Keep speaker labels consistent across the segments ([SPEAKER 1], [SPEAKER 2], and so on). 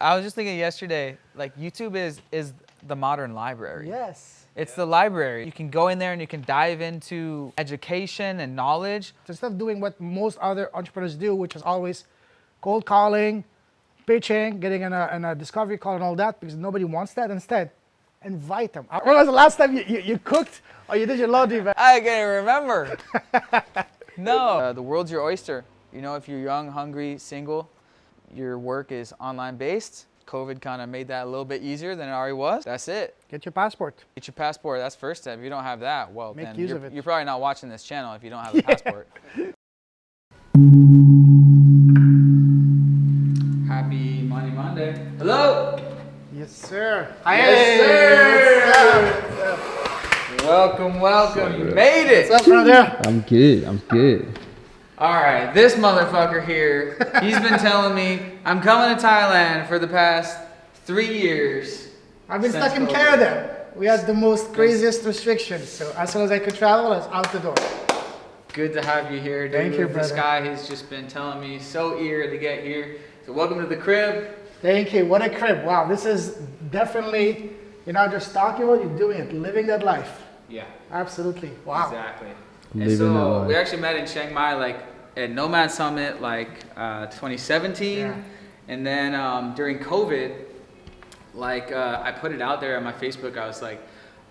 [SPEAKER 1] I was just thinking yesterday, like YouTube is the modern library.
[SPEAKER 2] Yes.
[SPEAKER 1] It's the library. You can go in there and you can dive into education and knowledge.
[SPEAKER 2] So instead of doing what most other entrepreneurs do, which is always cold calling, pitching, getting in a discovery call and all that, because nobody wants that. Instead, invite them. When was the last time you cooked or you did your laundry?
[SPEAKER 1] I can't remember. No. The world's your oyster. You know, if you're young, hungry, single, your work is online based. COVID kind of made that a little bit easier than it already was. That's it.
[SPEAKER 2] Get your passport.
[SPEAKER 1] Get your passport. That's first step. If you don't have that, well,
[SPEAKER 2] Make
[SPEAKER 1] then
[SPEAKER 2] use of it.
[SPEAKER 1] you're probably not watching this channel if you don't have a passport. Happy Money Monday. Hello.
[SPEAKER 2] Yes, sir.
[SPEAKER 1] Yes, sir. Welcome, welcome. You made it.
[SPEAKER 2] What's up, brother?
[SPEAKER 3] I'm good.
[SPEAKER 1] All right, this motherfucker here, he's been telling me I'm coming to Thailand for the past 3 years.
[SPEAKER 2] I've been
[SPEAKER 1] Since
[SPEAKER 2] stuck in
[SPEAKER 1] COVID.
[SPEAKER 2] Canada. We had the most craziest restrictions. So as soon as I could travel, I was out the door.
[SPEAKER 1] Good to have you here, dude.
[SPEAKER 2] Thank you,
[SPEAKER 1] This
[SPEAKER 2] brother.
[SPEAKER 1] guy has just been telling me so eager to get here. So welcome to the crib.
[SPEAKER 2] Thank you. What a crib. Wow, this is definitely, you're not just talking about it, you're doing it, living that life.
[SPEAKER 1] Yeah,
[SPEAKER 2] Absolutely. Wow.
[SPEAKER 1] exactly.
[SPEAKER 3] Living
[SPEAKER 1] And
[SPEAKER 3] that
[SPEAKER 1] so
[SPEAKER 3] life.
[SPEAKER 1] we actually met in Chiang Mai, like at Nomad Summit, like 2017,
[SPEAKER 2] Yeah.
[SPEAKER 1] and then during COVID, like I put it out there on my Facebook. I was like,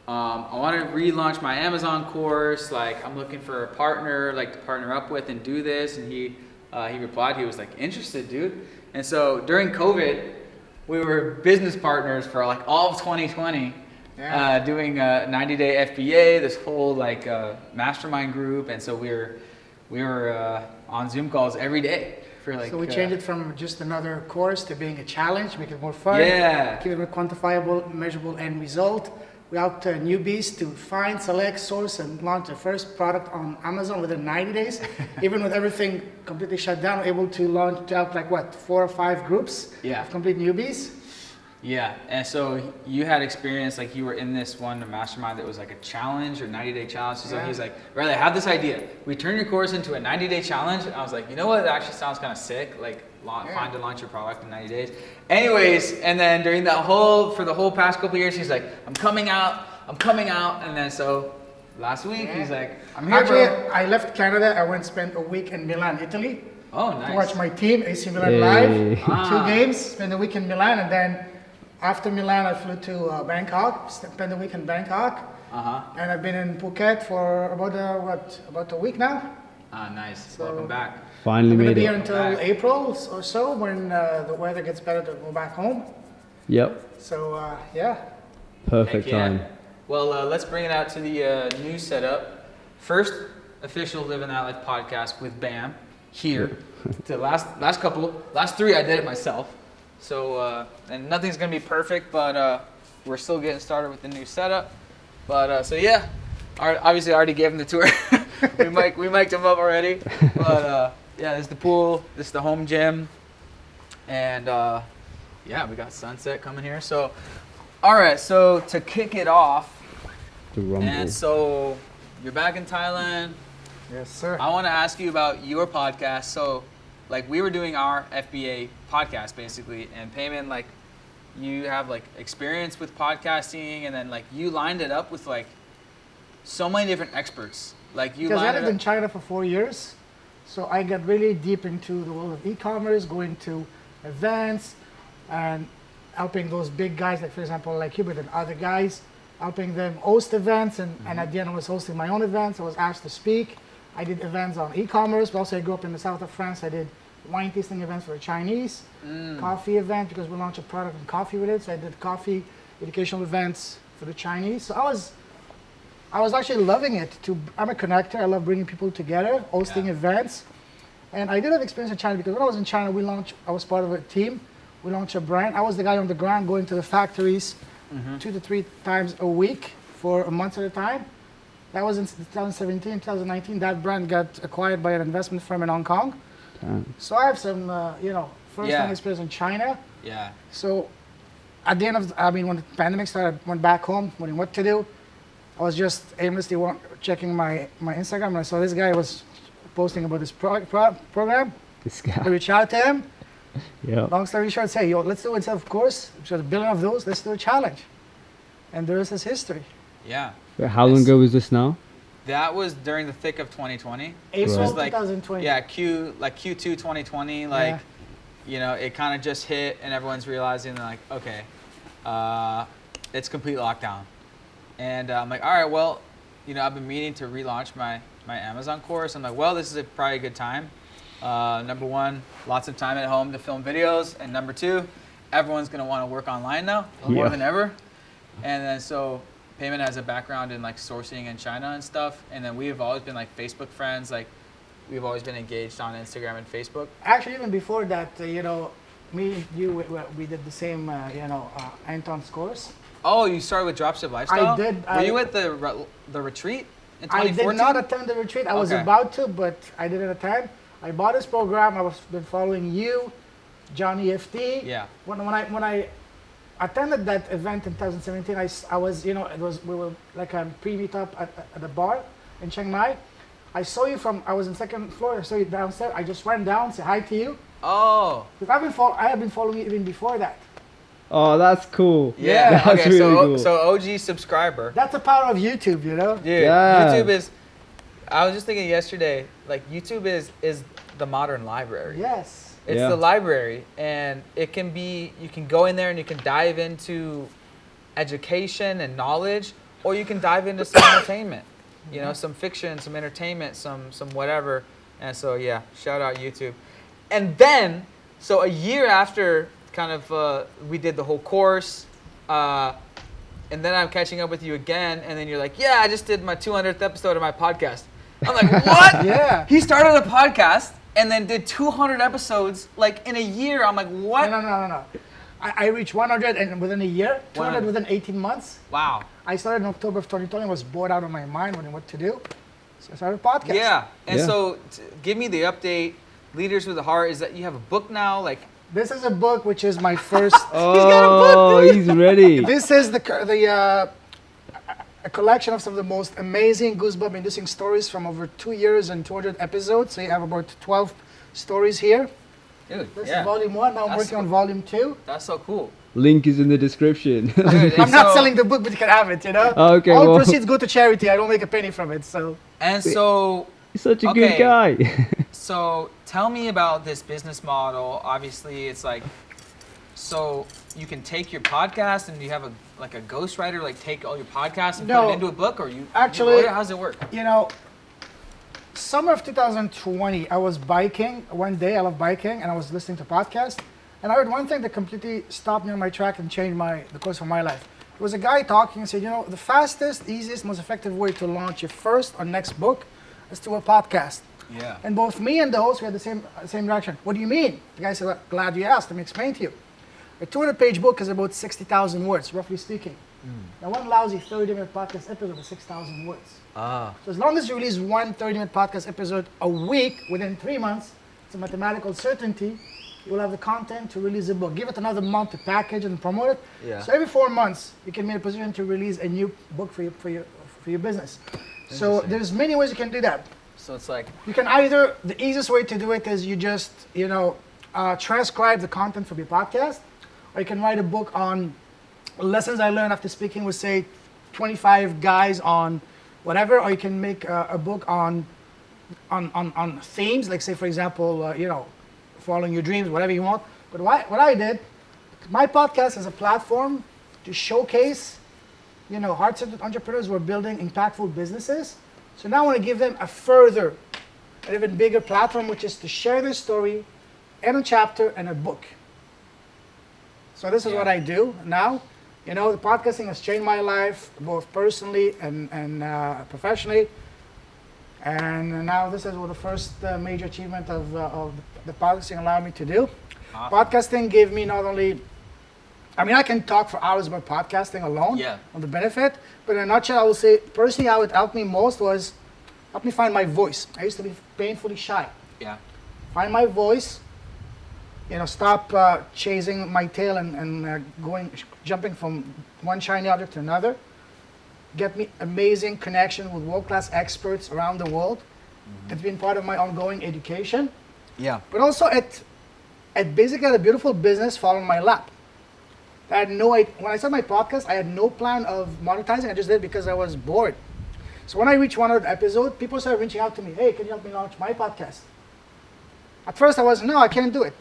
[SPEAKER 1] I want to relaunch my Amazon course. Like I'm looking for a partner, like to partner up with and do this. And he replied, he was like, interested, dude. And so during COVID, we were business partners for like all of 2020.
[SPEAKER 2] Yeah.
[SPEAKER 1] Doing a 90-day FBA, this whole like mastermind group, and so we were on Zoom calls every day for like.
[SPEAKER 2] So we changed it from just another course to being a challenge, make it more fun.
[SPEAKER 1] Yeah.
[SPEAKER 2] Keep it more quantifiable, measurable end result. We helped newbies to find, select, source, and launch their first product on Amazon within 90 days. Even with everything completely shut down, able to help like what, 4 or 5 groups
[SPEAKER 1] Yeah.
[SPEAKER 2] of complete newbies.
[SPEAKER 1] Yeah, and so you had experience, like you were in this one mastermind that was like a challenge or 90-day challenge. So
[SPEAKER 2] Yeah.
[SPEAKER 1] he's like, Riley, I have this idea. We turn your course into a 90-day challenge. And I was like, you know what? That actually sounds kind of sick. Like find and launch your product in 90 days. Anyways, and then during for the whole past couple of years, he's like, I'm coming out. And then so last week, he's like, I'm here,
[SPEAKER 2] Actually,
[SPEAKER 1] bro.
[SPEAKER 2] I left Canada. I went spent a week in Milan, Italy.
[SPEAKER 1] Oh,
[SPEAKER 2] To
[SPEAKER 1] nice.
[SPEAKER 2] watch my team, AC Milan
[SPEAKER 3] Yay.
[SPEAKER 2] live.
[SPEAKER 1] Ah.
[SPEAKER 2] 2 games, spent a week in Milan, and then after Milan, I flew to Bangkok, spent a week in Bangkok.
[SPEAKER 1] Uh-huh.
[SPEAKER 2] And I've been in Phuket for about a week now.
[SPEAKER 1] Ah, nice.
[SPEAKER 2] So-
[SPEAKER 1] Welcome back.
[SPEAKER 3] Finally
[SPEAKER 2] I'm gonna
[SPEAKER 3] made
[SPEAKER 2] be here
[SPEAKER 3] it.
[SPEAKER 2] until
[SPEAKER 1] Back.
[SPEAKER 2] April or so when the weather gets better to go back home.
[SPEAKER 3] Yep.
[SPEAKER 2] So yeah,
[SPEAKER 3] Perfect
[SPEAKER 1] Heck yeah.
[SPEAKER 3] time.
[SPEAKER 1] Well, let's bring it out to the new setup. First official Living That Life podcast with Bam here. The last 3 I did it myself. So and nothing's gonna be perfect, but we're still getting started with the new setup. But so yeah, obviously I already gave him the tour. we mic'd him up already. But yeah, this is the pool. This is the home gym, and yeah, we got sunset coming here. So all right, so to kick it off.
[SPEAKER 3] The rumble.
[SPEAKER 1] And so you're back in Thailand.
[SPEAKER 2] yes sir.
[SPEAKER 1] I want to ask you about your podcast. So, like, we were doing our FBA podcast basically, and Payman, like, you have like experience with podcasting, and then like you lined it up with like so many different experts. Like you
[SPEAKER 2] Because I
[SPEAKER 1] lined
[SPEAKER 2] lived
[SPEAKER 1] it
[SPEAKER 2] in
[SPEAKER 1] up.
[SPEAKER 2] China for 4 years, so I got really deep into the world of e-commerce, going to events, and helping those big guys, like for example, like Hubert and other guys, helping them host events, and at the end I was hosting my own events. I was asked to speak. I did events on e-commerce, but also I grew up in the south of France. I did wine tasting events for the Chinese, coffee event because we launched a product in coffee with it. So I did coffee educational events for the Chinese. So I was actually loving it. I'm a connector. I love bringing people together, hosting events. And I did have experience in China because when I was in China, I was part of a team. We launched a brand. I was the guy on the ground going to the factories 2 to 3 times a week for a month at a time. That was in 2017, 2019. That brand got acquired by an investment firm in Hong Kong.
[SPEAKER 3] Damn.
[SPEAKER 2] So I have some, first-hand
[SPEAKER 1] Yeah.
[SPEAKER 2] experience in China.
[SPEAKER 1] Yeah.
[SPEAKER 2] So at the end of, when the pandemic started, I went back home, wondering what to do. I was just aimlessly checking my Instagram, and I saw this guy was posting about this program.
[SPEAKER 3] This
[SPEAKER 2] I
[SPEAKER 3] guy.
[SPEAKER 2] reached out to him,
[SPEAKER 3] Yeah.
[SPEAKER 2] Long story short, say, yo, let's do it of course. Just a billion of those, let's do a challenge. And the rest is history.
[SPEAKER 1] Yeah.
[SPEAKER 3] How long ago was this now?
[SPEAKER 1] That was during the thick of 2020.
[SPEAKER 2] April
[SPEAKER 3] Right.
[SPEAKER 1] Like,
[SPEAKER 2] 2020.
[SPEAKER 1] yeah, Q2 2020. Like, you know, it kind of just hit, and everyone's realizing like, okay, it's complete lockdown. And I'm like, all right, well, you know, I've been meaning to relaunch my Amazon course. I'm like, well, this is probably a good time. Number one, lots of time at home to film videos, and number two, everyone's gonna want to work online now more than ever. And then so Payman has a background in like sourcing in China and stuff, and then we have always been like Facebook friends. Like we've always been engaged on Instagram and Facebook.
[SPEAKER 2] Actually, even before that, you know, me and you, we did the same, Anton's course.
[SPEAKER 1] Oh, you started with Dropship Lifestyle?
[SPEAKER 2] I did.
[SPEAKER 1] Were you at the retreat in
[SPEAKER 2] I
[SPEAKER 1] 2014?
[SPEAKER 2] did not attend the retreat. I was
[SPEAKER 1] Okay.
[SPEAKER 2] about to, but I didn't attend. I bought this program. I was been following you, Johnny FT.
[SPEAKER 1] Yeah.
[SPEAKER 2] When I attended that event in 2017, I was, you know, we were like a pre-meetup at a bar in Chiang Mai. I saw you I was in second floor. I saw you downstairs. I just went down, say hi to you.
[SPEAKER 1] Oh.
[SPEAKER 2] Because I have been following you even before that.
[SPEAKER 3] Oh, that's cool.
[SPEAKER 1] Yeah.
[SPEAKER 3] That's
[SPEAKER 1] Okay.
[SPEAKER 3] really
[SPEAKER 1] So
[SPEAKER 3] cool.
[SPEAKER 1] so OG subscriber.
[SPEAKER 2] That's the power of YouTube, you know.
[SPEAKER 1] Dude,
[SPEAKER 3] Yeah.
[SPEAKER 1] YouTube is. I was just thinking yesterday, like YouTube is the modern library.
[SPEAKER 2] Yes.
[SPEAKER 1] It's
[SPEAKER 3] Yeah.
[SPEAKER 1] the library, and it can be. You can go in there and you can dive into education and knowledge, or you can dive into some entertainment. You know, some fiction, some entertainment, some whatever. And so yeah, shout out YouTube. And then, so a year after, kind of, we did the whole course. And then I'm catching up with you again, and then you're like, yeah, I just did my 200th episode of my podcast. I'm like, what?
[SPEAKER 2] Yeah.
[SPEAKER 1] He started a podcast and then did 200 episodes like in a year. I'm like, what?
[SPEAKER 2] No. I reached 100 and within a year, 200 within 18 months.
[SPEAKER 1] Wow.
[SPEAKER 2] I started in October of 2020. I was bored out of my mind, wondering what to do. So I started a podcast.
[SPEAKER 1] Yeah. And
[SPEAKER 3] Yeah.
[SPEAKER 1] so give me the update. Leaders with a Heart is that you have a book now? Like,
[SPEAKER 2] This is a book which is my first.
[SPEAKER 3] Oh, he's ready.
[SPEAKER 2] This is a collection of some of the most amazing goosebump-inducing stories from over 2 years and 200 episodes. So you have about 12 stories here.
[SPEAKER 1] dude,
[SPEAKER 2] This
[SPEAKER 1] yeah.
[SPEAKER 2] is volume 1. Now I'm
[SPEAKER 1] That's
[SPEAKER 2] working on volume 2.
[SPEAKER 1] That's so cool.
[SPEAKER 3] Link is in the description.
[SPEAKER 1] Dude,
[SPEAKER 2] I'm
[SPEAKER 1] and
[SPEAKER 2] not
[SPEAKER 1] so-
[SPEAKER 2] selling the book, but you can have it, you know?
[SPEAKER 3] Okay,
[SPEAKER 2] All
[SPEAKER 3] well-
[SPEAKER 2] proceeds go to charity. I don't make a penny from it, so...
[SPEAKER 1] And so,
[SPEAKER 3] He's such a
[SPEAKER 1] Okay.
[SPEAKER 3] good guy.
[SPEAKER 1] so tell me about this business model. Obviously, it's like, so you can take your podcast and you have a ghostwriter like take all your podcasts and put
[SPEAKER 2] No.
[SPEAKER 1] it into a book, or you
[SPEAKER 2] Actually-
[SPEAKER 1] wrote it? How does it work?
[SPEAKER 2] You know, summer of 2020, I was biking one day. I love biking, and I was listening to podcasts, and I heard one thing that completely stopped me on my track and changed the course of my life. There was a guy talking and said, you know, the fastest, easiest, most effective way to launch your first or next book is through a podcast.
[SPEAKER 1] Yeah.
[SPEAKER 2] And both me and the host, we had the same reaction. What do you mean? The guy said, well, glad you asked. Let me explain to you. A 200-page book is about 60,000 words, roughly speaking. Now, one lousy 30-minute podcast episode is 6,000 words.
[SPEAKER 1] Ah.
[SPEAKER 2] So as long as you release one 30-minute podcast episode a week within 3 months, it's a mathematical certainty, you will have the content to release a book. Give it another month to package and promote it.
[SPEAKER 1] Yeah.
[SPEAKER 2] So every 4 months, you can be in a position to release a new book for your business. So
[SPEAKER 1] Interesting.
[SPEAKER 2] there's many ways you can do that.
[SPEAKER 1] So it's like,
[SPEAKER 2] You can either, the easiest way to do it is you just, transcribe the content from your podcast, or you can write a book on lessons I learned after speaking with, say, 25 guys on whatever, or you can make a book on themes, like say, for example, following your dreams, whatever you want. But what I did, my podcast is a platform to showcase, heart-centered entrepreneurs who are building impactful businesses. So now I want to give them an even bigger platform, which is to share their story in a chapter and a book. So this is what I do now. The podcasting has changed my life, both personally and professionally. And now this is what the first major achievement of the podcasting allowed me to do.
[SPEAKER 1] Awesome.
[SPEAKER 2] Podcasting gave me not only, I can talk for hours about podcasting alone on the benefit, but in a nutshell, I will say personally how it helped me most was help me find my voice. I used to be painfully shy.
[SPEAKER 1] yeah.
[SPEAKER 2] Find my voice, stop chasing my tail and jumping from one shiny object to another. Get me amazing connection with world-class experts around the world. It's been part of my ongoing education.
[SPEAKER 1] Yeah.
[SPEAKER 2] But also it I basically had a beautiful business falling in my lap. I had no idea. When I started my podcast, I had no plan of monetizing. I just did it because I was bored. So when I reached 100 episode, people started reaching out to me. Hey, can you help me launch my podcast? At first I was, no, I can't do it.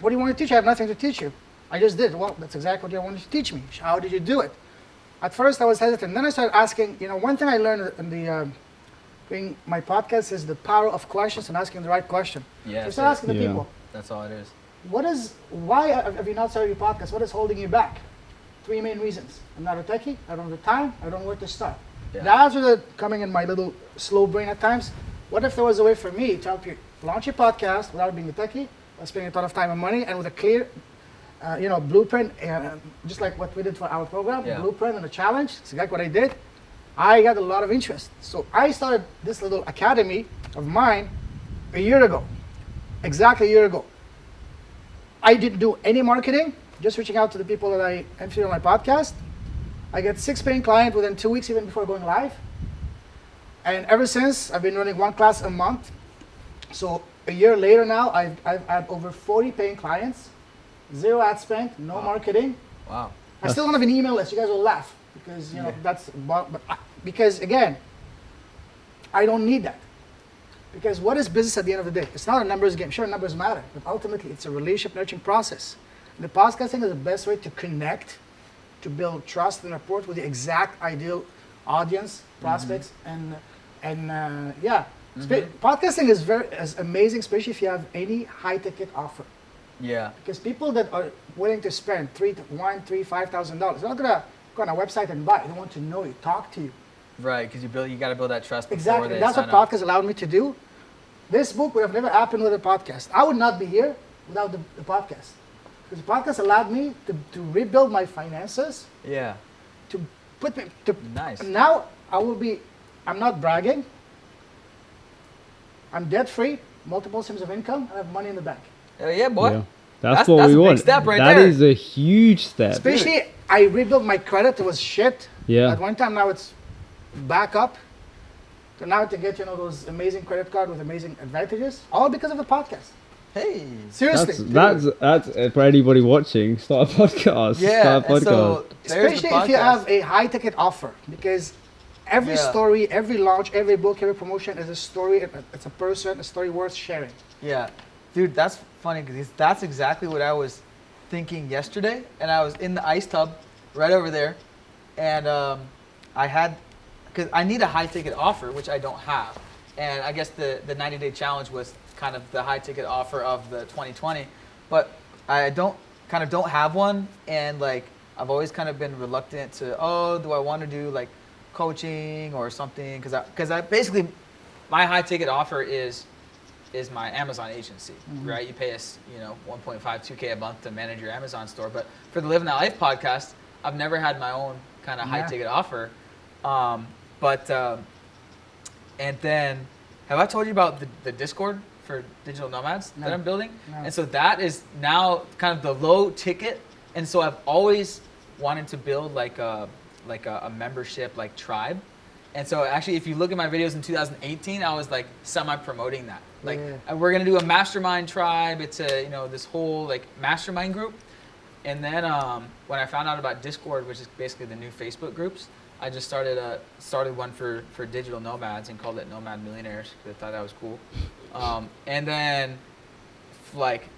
[SPEAKER 2] What do you want to teach? I have nothing to teach you. I just did. Well, that's exactly what you wanted to teach me. How did you do it? At first I was hesitant. Then I started asking, one thing I learned in the doing my podcast is the power of questions and asking the right question.
[SPEAKER 1] Yeah,
[SPEAKER 2] So I started asking the
[SPEAKER 3] Yeah.
[SPEAKER 2] people,
[SPEAKER 1] that's all it is.
[SPEAKER 2] why have you not started your podcast? What is holding you back? 3 main reasons. I'm not a techie, I don't have the time, I don't know where to start.
[SPEAKER 1] Yeah.
[SPEAKER 2] The answers are coming in my little slow brain at times. What if there was a way for me to help you launch your podcast without being a techie, without spending a ton of time and money, and with a clear blueprint, just like what we did for our program,
[SPEAKER 1] Yeah.
[SPEAKER 2] blueprint and a challenge. It's exactly what I did. I got a lot of interest. So I started this little academy of mine a year ago, exactly a year ago. I didn't do any marketing, just reaching out to the people that I interviewed on my podcast. I get 6 paying clients within 2 weeks, even before going live. And ever since, I've been running 1 class a month. So a year later now, I've had over 40 paying clients, 0 ad spend, no marketing.
[SPEAKER 1] Wow.
[SPEAKER 2] I still don't have an email list. You guys will laugh because because again, I don't need that. Because what is business at the end of the day? It's not a numbers game. Sure, numbers matter, but ultimately it's a relationship nurturing process. And the podcasting is the best way to connect, to build trust and rapport with the exact ideal audience, prospects, Podcasting is amazing, especially if you have any high ticket offer.
[SPEAKER 1] Yeah.
[SPEAKER 2] Because people that are willing to spend $5,000, they're not gonna go on a website and buy. They want to know you, talk to you.
[SPEAKER 1] Right, because you got to build that trust before
[SPEAKER 2] Exactly.
[SPEAKER 1] they
[SPEAKER 2] That's what
[SPEAKER 1] sign up.
[SPEAKER 2] podcast allowed me to do. This book would have never happened with a podcast. I would not be here without the podcast. Because the podcast allowed me to rebuild my finances,
[SPEAKER 1] Yeah.
[SPEAKER 2] to put me to
[SPEAKER 1] Nice.
[SPEAKER 2] now I'm not bragging. I'm debt free, multiple streams of income, and I have money in the bank.
[SPEAKER 1] Oh, yeah, boy.
[SPEAKER 3] Yeah.
[SPEAKER 1] That's
[SPEAKER 3] what
[SPEAKER 1] a
[SPEAKER 3] we
[SPEAKER 1] big
[SPEAKER 3] want.
[SPEAKER 1] step right
[SPEAKER 3] That
[SPEAKER 1] there.
[SPEAKER 3] is a huge step.
[SPEAKER 2] Especially I rebuilt my credit. It was shit.
[SPEAKER 3] Yeah.
[SPEAKER 2] At one time, now it's back up. So now to get those amazing credit card with amazing advantages, all because of the podcast.
[SPEAKER 1] Hey.
[SPEAKER 2] Seriously.
[SPEAKER 3] That's for anybody watching. Start a podcast.
[SPEAKER 1] Yeah.
[SPEAKER 3] Start a
[SPEAKER 1] And so
[SPEAKER 3] podcast.
[SPEAKER 1] there's
[SPEAKER 2] Especially
[SPEAKER 1] the
[SPEAKER 2] if you
[SPEAKER 1] podcast.
[SPEAKER 2] have a high ticket offer, because every
[SPEAKER 1] Yeah.
[SPEAKER 2] story, every launch, every book, every promotion is a story. It's a person, a story worth sharing.
[SPEAKER 1] Yeah, dude, that's funny because that's exactly what I was thinking yesterday, and I was in the ice tub right over there, and because I need a high ticket offer, which I don't have, and I guess the 90-day challenge was kind of the high ticket offer of the 2020, but I don't have one, and like I've always kind of been reluctant to do I want to do like coaching or something because I basically my high ticket offer is my Amazon agency, right? You pay us, 1.5, 2K a month to manage your Amazon store. But for the Living That Life podcast, I've never had my own kind of high ticket offer. And then, have I told you about the Discord for digital nomads that I'm building?
[SPEAKER 2] No.
[SPEAKER 1] And so that is now kind of the low ticket. And so I've always wanted to build like a membership, like tribe. And so actually, if you look at my videos in 2018, I was like semi-promoting that. Like we're gonna do a mastermind tribe. It's a this whole like mastermind group. And then when I found out about Discord, which is basically the new Facebook groups, I just started one for digital nomads and called it Nomad Millionaires because I thought that was cool. And then like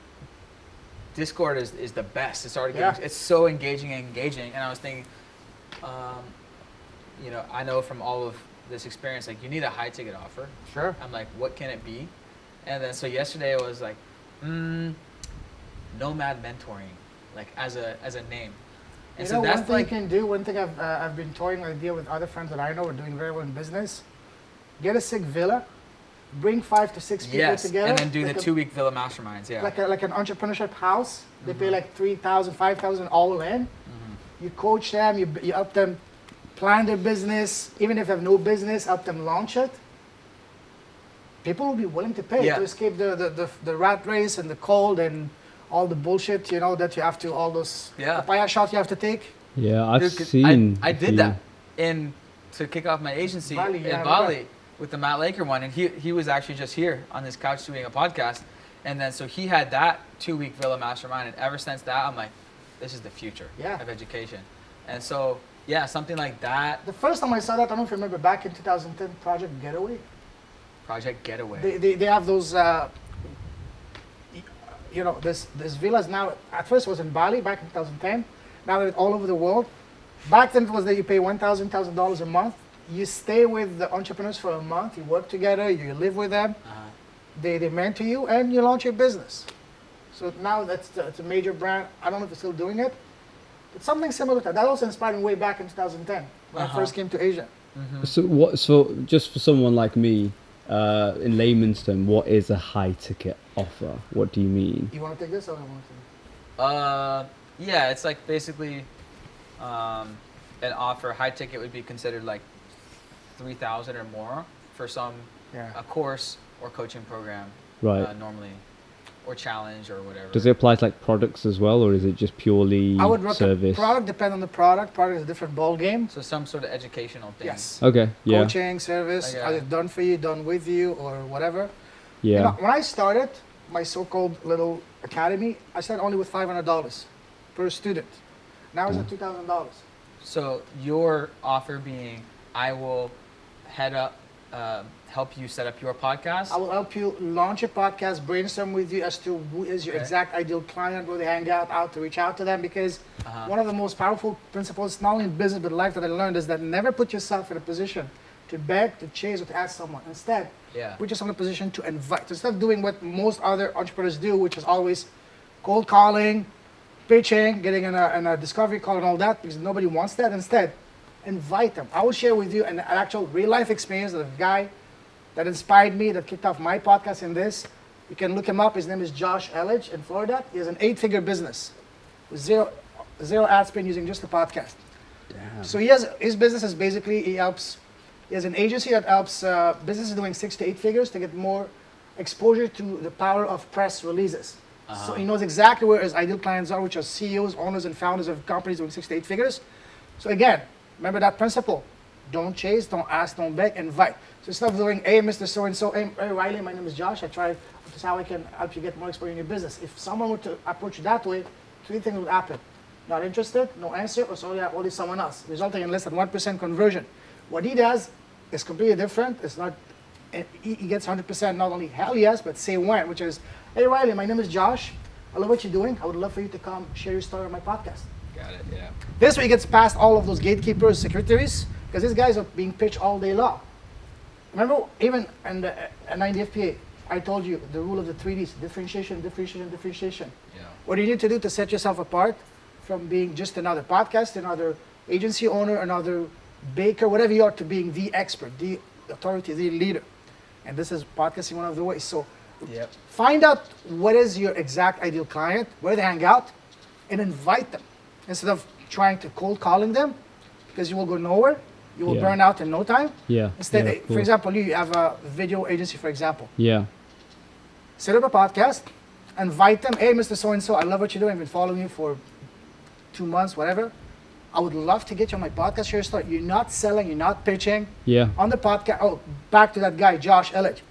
[SPEAKER 1] Discord is the best. It's already it's so engaging, and I was thinking. I know from all of this experience, like you need a high ticket offer.
[SPEAKER 2] Sure.
[SPEAKER 1] I'm like, what can it be? And then so yesterday I was like, Nomad mentoring, like as a name. And so that's
[SPEAKER 2] one thing
[SPEAKER 1] like,
[SPEAKER 2] you can do. One thing I've been toying with idea with other friends that I know are doing very well in business. Get a sick villa, bring 5 to 6 people together,
[SPEAKER 1] and then do
[SPEAKER 2] like
[SPEAKER 1] the 2-week villa masterminds. Yeah.
[SPEAKER 2] like an entrepreneurship house. They pay like $3,000, $5,000 all in. You coach them, you help them plan their business, even if they have no business, help them launch it. People will be willing to pay to escape the rat race and the cold and all the bullshit, that you have to, all those papaya shots you have to take.
[SPEAKER 3] Yeah, I've
[SPEAKER 1] Dude, 'cause
[SPEAKER 3] seen.
[SPEAKER 1] I did that to kick off my agency
[SPEAKER 2] Bali,
[SPEAKER 1] in Bali with the Matt Laker one, and he was actually just here on this couch doing a podcast, And then so he had that 2-week Villa Mastermind, and ever since that, I'm like, this is the future of education. And so, yeah, something like that.
[SPEAKER 2] The first time I saw that, I don't know if you remember, back in 2010, Project Getaway.
[SPEAKER 1] Project Getaway.
[SPEAKER 2] They have those, this villas now, at first it was in Bali back in 2010. Now they're all over the world. Back then it was that you pay $1,000 a month. You stay with the entrepreneurs for a month. You work together. You live with them. They mentor you, and you launch your business. So now it's a major brand. I don't know if they're still doing it, but something similar to that. That also inspired me way back in 2010 when I first came to Asia.
[SPEAKER 3] So just for someone like me, in layman's term, what is a high ticket offer? What do you mean?
[SPEAKER 2] You want to take this, or I want to?
[SPEAKER 1] Yeah, it's like basically an offer. High ticket would be considered like 3,000 or more for a course or coaching program, normally, or challenge or whatever.
[SPEAKER 3] Does it apply to like products as well, or is it just purely
[SPEAKER 2] I would recommend
[SPEAKER 3] service?
[SPEAKER 2] Product depend on the product. Product is a different ball game.
[SPEAKER 1] So some sort of educational thing.
[SPEAKER 2] Yes.
[SPEAKER 3] Okay. Yeah.
[SPEAKER 2] Coaching, service, either done for you, done with you, or whatever.
[SPEAKER 3] Yeah.
[SPEAKER 2] You know, when I started my so-called little academy, I started only with $500 per student. Now it's at $2,000.
[SPEAKER 1] So your offer being, I will head up, help you set up your podcast.
[SPEAKER 2] I will help you launch a podcast, brainstorm with you as to who is your exact ideal client, where they hang out, how to reach out to them. Because one of the most powerful principles, not only in business but in life, that I learned is that never put yourself in a position to beg, to chase, or to ask someone. Instead, put yourself in a position to invite. So instead of doing what most other entrepreneurs do, which is always cold calling, pitching, getting in a discovery call and all that, because nobody wants that. Instead, invite them. I will share with you an actual real life experience of a guy that inspired me, that kicked off my podcast in this. You can look him up. His name is Josh Elledge in Florida. He has an 8-figure business with zero ad spend using just the podcast.
[SPEAKER 3] Damn.
[SPEAKER 2] So his business is basically, he has an agency that helps businesses doing 6 to 8 figures to get more exposure to the power of press releases. So he knows exactly where his ideal clients are, which are CEOs, owners, and founders of companies doing 6 to 8 figures. So again, remember that principle. Don't chase, don't ask, don't beg, invite. So instead of doing, hey, Mr. So-and-so, hey, Riley, my name is Josh. This is how I can help you get more exposure in your business. If someone were to approach you that way, 3 things would happen. Not interested, no answer, or sorry, only someone else, resulting in less than 1% conversion. What he does is completely different. It's not, he gets 100% not only hell yes, but say when, which is, hey, Riley, my name is Josh. I love what you're doing. I would love for you to come share your story on my podcast.
[SPEAKER 1] Got it, yeah.
[SPEAKER 2] This way he gets past all of those gatekeepers, secretaries, because these guys are being pitched all day long. Remember, even in the 90 FPA, I told you the rule of the 3Ds, differentiation, differentiation, differentiation.
[SPEAKER 1] Yeah.
[SPEAKER 2] What do you need to do to set yourself apart from being just another podcast, another agency owner, another baker, whatever you are, to being the expert, the authority, the leader? And this is podcasting one of the ways. So find out what is your exact ideal client, where they hang out, and invite them. Instead of trying to cold calling them, because you will go nowhere. You will burn out in no time.
[SPEAKER 3] Yeah.
[SPEAKER 2] Instead, for example, you have a video agency, for example.
[SPEAKER 3] Yeah.
[SPEAKER 2] Set up a podcast, invite them. Hey, Mr. So-and-so, I love what you're doing. I've been following you for 2 months, whatever. I would love to get you on my podcast. Share your story. You're not selling. You're not pitching.
[SPEAKER 3] Yeah.
[SPEAKER 2] On the podcast. Oh, back to that guy, Josh Elledge.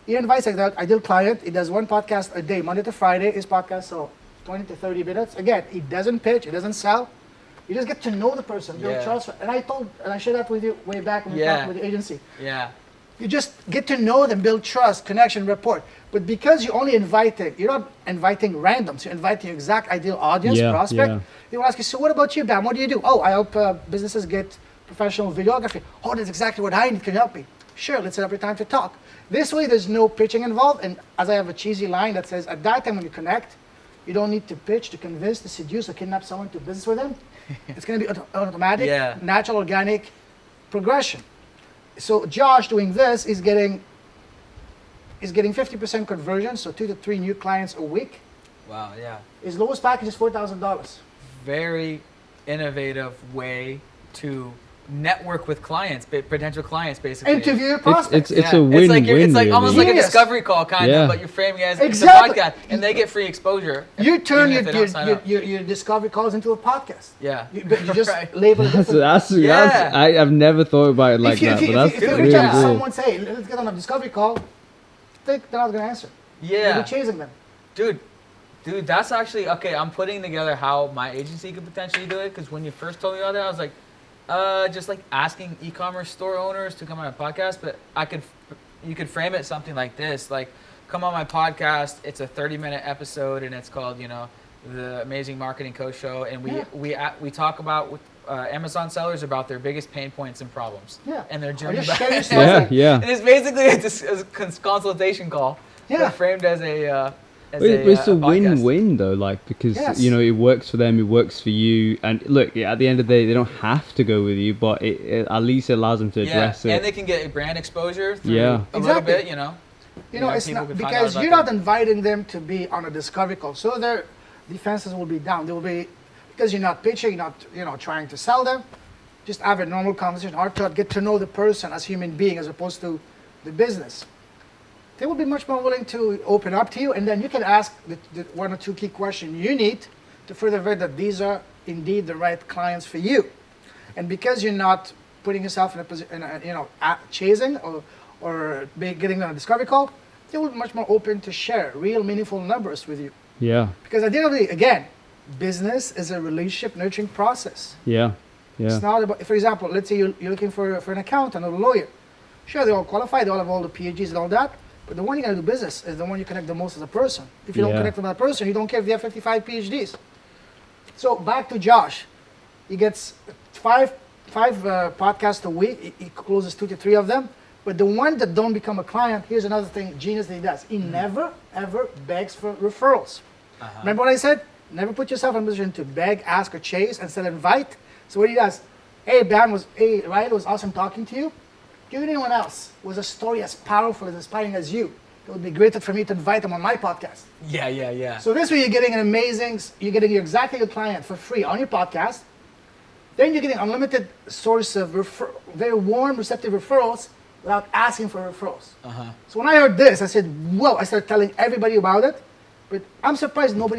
[SPEAKER 2] He invites like that ideal client. He does 1 podcast a day, Monday to Friday. His podcast, so 20 to 30 minutes. Again, he doesn't pitch. He doesn't sell. You just get to know the person, build trust. And I shared that with you way back when we talked with the agency.
[SPEAKER 1] Yeah.
[SPEAKER 2] You just get to know them, build trust, connection, rapport. But because you're only inviting, you're not inviting randoms. You're inviting your exact ideal audience, prospect. They will ask you, so what about you, Bam? What do you do? Oh, I help businesses get professional videography. Oh, that's exactly what I need. Can you help me? Sure, let's set up a time to talk. This way, there's no pitching involved. And as I have a cheesy line that says, at that time when you connect, you don't need to pitch, to convince, to seduce, or kidnap someone to business with them. It's going to be automatic, natural, organic progression. So Josh doing this is getting 50% conversion, so 2 to 3 new clients a week.
[SPEAKER 1] Wow, yeah.
[SPEAKER 2] His lowest package is $4,000.
[SPEAKER 1] Very innovative way to network with clients, potential clients, basically.
[SPEAKER 2] Interview your prospects.
[SPEAKER 3] It's a win-win.
[SPEAKER 1] It's like almost like a
[SPEAKER 2] Yes.
[SPEAKER 1] discovery call, kind of, but you're framing it as
[SPEAKER 2] Exactly.
[SPEAKER 1] it's a podcast, and they get free exposure.
[SPEAKER 2] You turn
[SPEAKER 1] even if they don't sign up.
[SPEAKER 2] your discovery calls into a podcast.
[SPEAKER 1] Yeah.
[SPEAKER 2] But you just
[SPEAKER 1] Right.
[SPEAKER 2] label it different.
[SPEAKER 3] That's I've never thought about it like that, but that's
[SPEAKER 2] if you
[SPEAKER 3] really
[SPEAKER 2] reach out to
[SPEAKER 3] cool.
[SPEAKER 2] someone, say, let's get on a discovery call, they're not going to answer.
[SPEAKER 1] Yeah.
[SPEAKER 2] You'll be chasing them.
[SPEAKER 1] Dude, that's actually okay. I'm putting together how my agency could potentially do it because when you first told me about that, I was like, just like asking e-commerce store owners to come on a podcast. But you could frame it something like this: like, come on my podcast. It's a 30-minute episode, and it's called, the Amazing Marketing Coach Show, and we talk about with Amazon sellers about their biggest pain points and problems.
[SPEAKER 2] Yeah.
[SPEAKER 1] And their
[SPEAKER 2] Or
[SPEAKER 1] journey
[SPEAKER 2] just
[SPEAKER 1] back.
[SPEAKER 2] share your story.
[SPEAKER 3] Yeah.
[SPEAKER 1] And it's basically a consultation call.
[SPEAKER 2] Yeah.
[SPEAKER 1] But framed as a.
[SPEAKER 3] But it's a
[SPEAKER 1] podcast.
[SPEAKER 3] win-win though, like, because
[SPEAKER 2] Yes.
[SPEAKER 3] it works for them, it works for you, and look, at the end of the day, they don't have to go with you, but it at least allows them to address
[SPEAKER 1] and
[SPEAKER 3] it.
[SPEAKER 1] they can get brand exposure through
[SPEAKER 3] Yeah.
[SPEAKER 1] a little
[SPEAKER 2] Exactly.
[SPEAKER 1] bit,
[SPEAKER 2] It's
[SPEAKER 1] people
[SPEAKER 2] not
[SPEAKER 1] can find out
[SPEAKER 2] because
[SPEAKER 1] about
[SPEAKER 2] you're
[SPEAKER 1] them.
[SPEAKER 2] not inviting them to be on a discovery call, so their defenses will be down. They will be because you're not pitching, you're not trying to sell them. Just have a normal conversation, or to get to know the person as a human being as opposed to the business. They will be much more willing to open up to you, and then you can ask the one or two key questions you need to further vet that these are indeed the right clients for you. And because you're not putting yourself in a position, chasing or getting on a discovery call, they will be much more open to share real, meaningful numbers with you.
[SPEAKER 3] Yeah,
[SPEAKER 2] Because at the end of the day, again, business is a relationship nurturing process.
[SPEAKER 3] yeah.
[SPEAKER 2] It's not about, for example, let's say you're looking for an accountant or a lawyer. Sure, they all qualify, they all have all the PhDs and all that, but the one you're going to do business is the one you connect the most as a person. If you don't
[SPEAKER 3] Yeah.
[SPEAKER 2] connect with that person, you don't care if they have 55 PhDs. So back to Josh. He gets five podcasts a week. He closes 2 to 3 of them. But the one that don't become a client, here's another thing genius that he does. He never, ever begs for referrals. Remember what I said? Never put yourself in a position to beg, ask, or chase, instead invite. So what he does, hey, Ryan, it was awesome talking to you. Do you know anyone else with a story as powerful, as inspiring as you? It would be great for me to invite them on my podcast.
[SPEAKER 1] Yeah.
[SPEAKER 2] So this way you're getting you're getting exactly your client for free on your podcast. Then you're getting unlimited source of very warm, receptive referrals without asking for referrals. So when I heard this, I said, whoa, I started telling everybody about it. But I'm surprised not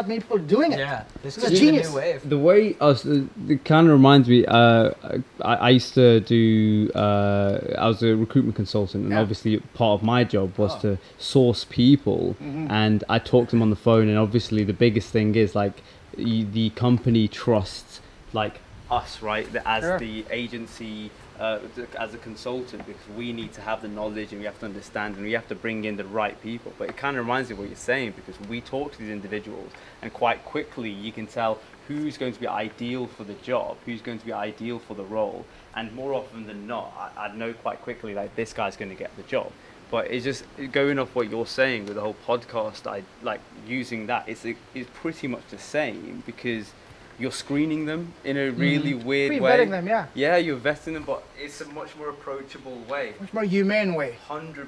[SPEAKER 2] many people are doing it.
[SPEAKER 1] Yeah, this
[SPEAKER 2] It's a
[SPEAKER 1] is a
[SPEAKER 2] genius.
[SPEAKER 1] new wave.
[SPEAKER 3] The way it kind of reminds me, I used to do, I was a recruitment consultant, and
[SPEAKER 2] Yeah.
[SPEAKER 3] obviously part of my job was to source people, and I talked to them on the phone, and obviously the biggest thing is like the company trusts like us, right, as
[SPEAKER 2] Sure.
[SPEAKER 3] the agency, as a consultant, because we need to have the knowledge and we have to understand and we have to bring in the right people. But it kind of reminds me of what you're saying, because we talk to these individuals and quite quickly you can tell who's going to be ideal for the job, who's going to be ideal for the role, and more often than not I know quite quickly like this guy's going to get the job. But it's just going off what you're saying with the whole podcast, I like using that, it's pretty much the same, because you're screening them in a really weird way.
[SPEAKER 2] Pre-vetting them, yeah.
[SPEAKER 3] Yeah, you're vetting them, but it's a much more approachable way.
[SPEAKER 2] Much more humane way.
[SPEAKER 3] 100%.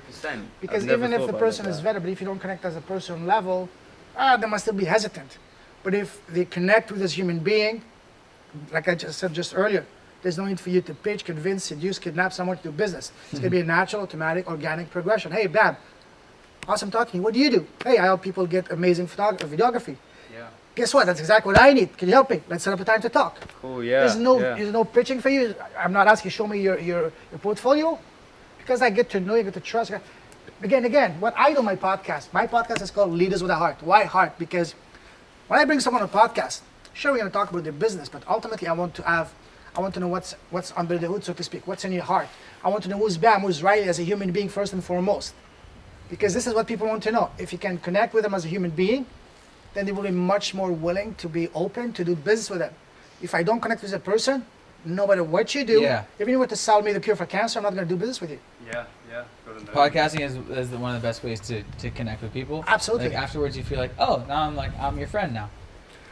[SPEAKER 2] Because
[SPEAKER 3] I've never
[SPEAKER 2] even if
[SPEAKER 3] thought
[SPEAKER 2] the
[SPEAKER 3] about it
[SPEAKER 2] person
[SPEAKER 3] like
[SPEAKER 2] is
[SPEAKER 3] that.
[SPEAKER 2] vetted, but if you don't connect as a person level, they must still be hesitant. But if they connect with this human being, like I just said just earlier, there's no need for you to pitch, convince, seduce, kidnap someone to do business. It's going to be a natural, automatic, organic progression. Hey, Bab, awesome talking to you. What do you do? Hey, I help people get amazing videography.
[SPEAKER 3] Yeah.
[SPEAKER 2] Guess what? That's exactly what I need. Can you help me? Let's set up a time to talk.
[SPEAKER 3] Cool, yeah.
[SPEAKER 2] There's no
[SPEAKER 3] yeah.
[SPEAKER 2] there's no pitching for you. I'm not asking you show me your portfolio, because I get to know you, get to trust you. Again, what I do on my podcast is called Leaders with a Heart. Why heart? Because when I bring someone on a podcast, sure we're going to talk about their business, but ultimately I want to know what's under the hood, so to speak. What's in your heart? I want to know who's Bam, who's Riley as a human being first and foremost. Because this is what people want to know. If you can connect with them as a human being, then they will be much more willing to be open to do business with them. If I don't connect with a person, no matter what you do,
[SPEAKER 1] Yeah.
[SPEAKER 2] if you were to sell me the cure for cancer, I'm not going to do business with you.
[SPEAKER 3] Yeah. Gotta know.
[SPEAKER 1] Podcasting is one of the best ways to connect with people.
[SPEAKER 2] Absolutely.
[SPEAKER 1] Like afterwards, you feel like, oh, now I'm your friend now.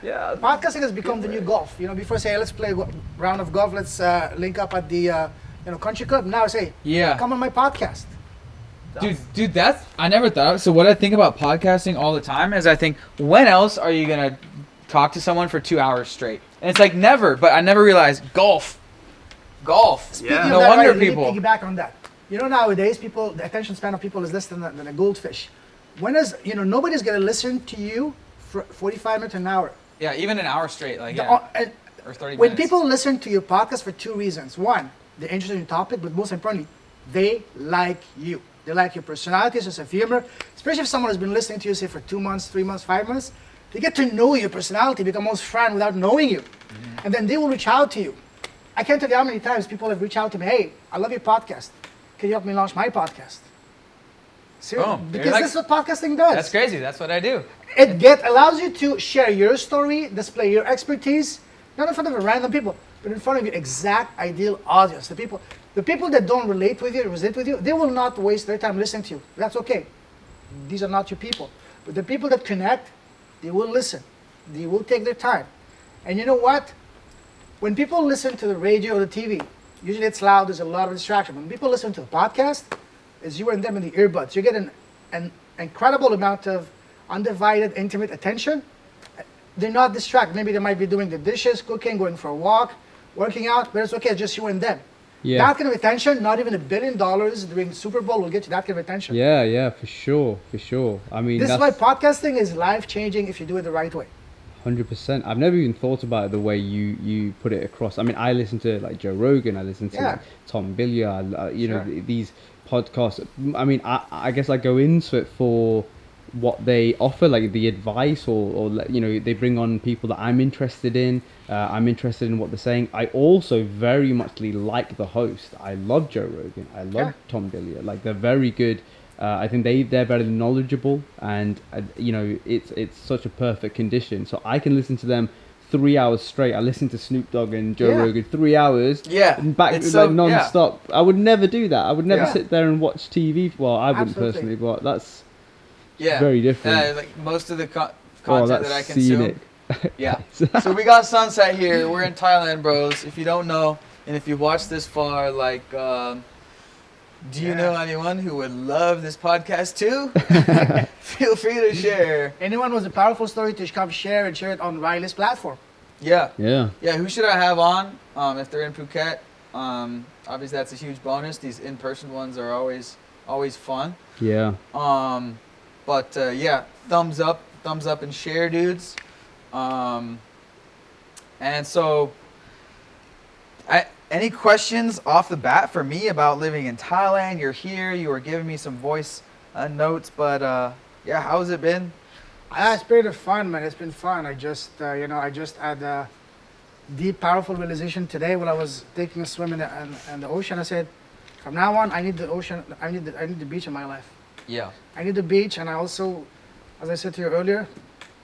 [SPEAKER 3] Yeah.
[SPEAKER 2] Podcasting has become the new golf. Before say, hey, let's play a round of golf, let's link up at the country club. Now I say,
[SPEAKER 1] Yeah.
[SPEAKER 2] come on my podcast.
[SPEAKER 1] Dude, that's I never thought of. So what I think about podcasting all the time is I think, when else are you gonna talk to someone for 2 hours straight? And it's like never. But I never realized golf.
[SPEAKER 2] Speaking
[SPEAKER 3] Yeah.
[SPEAKER 2] of
[SPEAKER 1] No
[SPEAKER 2] that,
[SPEAKER 1] wonder
[SPEAKER 2] let me
[SPEAKER 1] people-
[SPEAKER 2] piggyback on that. Nowadays, the attention span of people is less than a goldfish. Nobody's gonna listen to you for 45 minutes, an hour.
[SPEAKER 1] Yeah, even an hour straight, like
[SPEAKER 2] And
[SPEAKER 1] or 30
[SPEAKER 2] when
[SPEAKER 1] minutes.
[SPEAKER 2] people listen to your podcast for 2 reasons. One, they're interested in the topic, but most importantly, they like you. They like your personality, sense of humor. Especially if someone has been listening to you, say, for 2 months, 3 months, 5 months. They get to know your personality, become almost friend without knowing you. And then they will reach out to you. I can't tell you how many times people have reached out to me, hey, I love your podcast. Can you help me launch my podcast? Seriously,
[SPEAKER 1] Boom.
[SPEAKER 2] because this is what podcasting does.
[SPEAKER 1] That's crazy. That's what I do.
[SPEAKER 2] It allows you to share your story, display your expertise, not in front of random people, but in front of your exact ideal audience. The people that don't relate with you, resonate with you, they will not waste their time listening to you. That's okay. These are not your people. But the people that connect, they will listen. They will take their time. And you know what? When people listen to the radio or the TV, usually it's loud, there's a lot of distraction. When people listen to a podcast, it's you and them in the earbuds. You get an incredible amount of undivided, intimate attention. They're not distracted. Maybe they might be doing the dishes, cooking, going for a walk, working out, but it's okay, it's just you and them.
[SPEAKER 4] Yeah.
[SPEAKER 2] That kind of attention, not even $1 billion during the Super Bowl will get you that kind of attention.
[SPEAKER 4] Yeah, for sure. I mean,
[SPEAKER 2] This is why podcasting is life-changing if you do it the right way.
[SPEAKER 4] 100%. I've never even thought about it the way you put it across. I mean, I listen to like Joe Rogan, I listen to like Tom Billiard, you know, these podcasts. I mean, I guess I go into it for what they offer, like the advice, or you know, they bring on people that I'm interested in. I'm interested in what they're saying. I also very muchly like the host. I love Joe Rogan. I love Tom Billiard. Like, they're very good. I think they're very knowledgeable, and you know, it's such a perfect condition. So I can listen to them 3 hours straight. I listen to Snoop Dogg and Joe Rogan 3 hours.
[SPEAKER 2] Yeah,
[SPEAKER 4] back like non-stop. I would never do that. I would never sit there and watch TV. Well, I wouldn't personally, but that's very different.
[SPEAKER 1] Like most of the content that I consume.
[SPEAKER 4] Scenic.
[SPEAKER 1] Yeah. So we got sunset here. We're in Thailand, bros. If you don't know, and if you've watched this far, like, do you know anyone who would love this podcast too? Feel free to share.
[SPEAKER 2] Anyone with a powerful story to come share it on Riley's platform.
[SPEAKER 1] Yeah.
[SPEAKER 4] Yeah.
[SPEAKER 1] Who should I have on? If they're in Phuket, obviously that's a huge bonus. These in-person ones are always fun.
[SPEAKER 4] Yeah.
[SPEAKER 1] But thumbs up and share, dudes. And so, any questions off the bat for me about living in Thailand? You're here. You were giving me some voice notes, but how's it been?
[SPEAKER 2] It's been fun, man. It's been fun. I just had a deep, powerful realization today when I was taking a swim in the ocean. I said, from now on, I need the ocean. I need the beach in my life.
[SPEAKER 1] Yeah.
[SPEAKER 2] I need the beach, and I also, as I said to you earlier,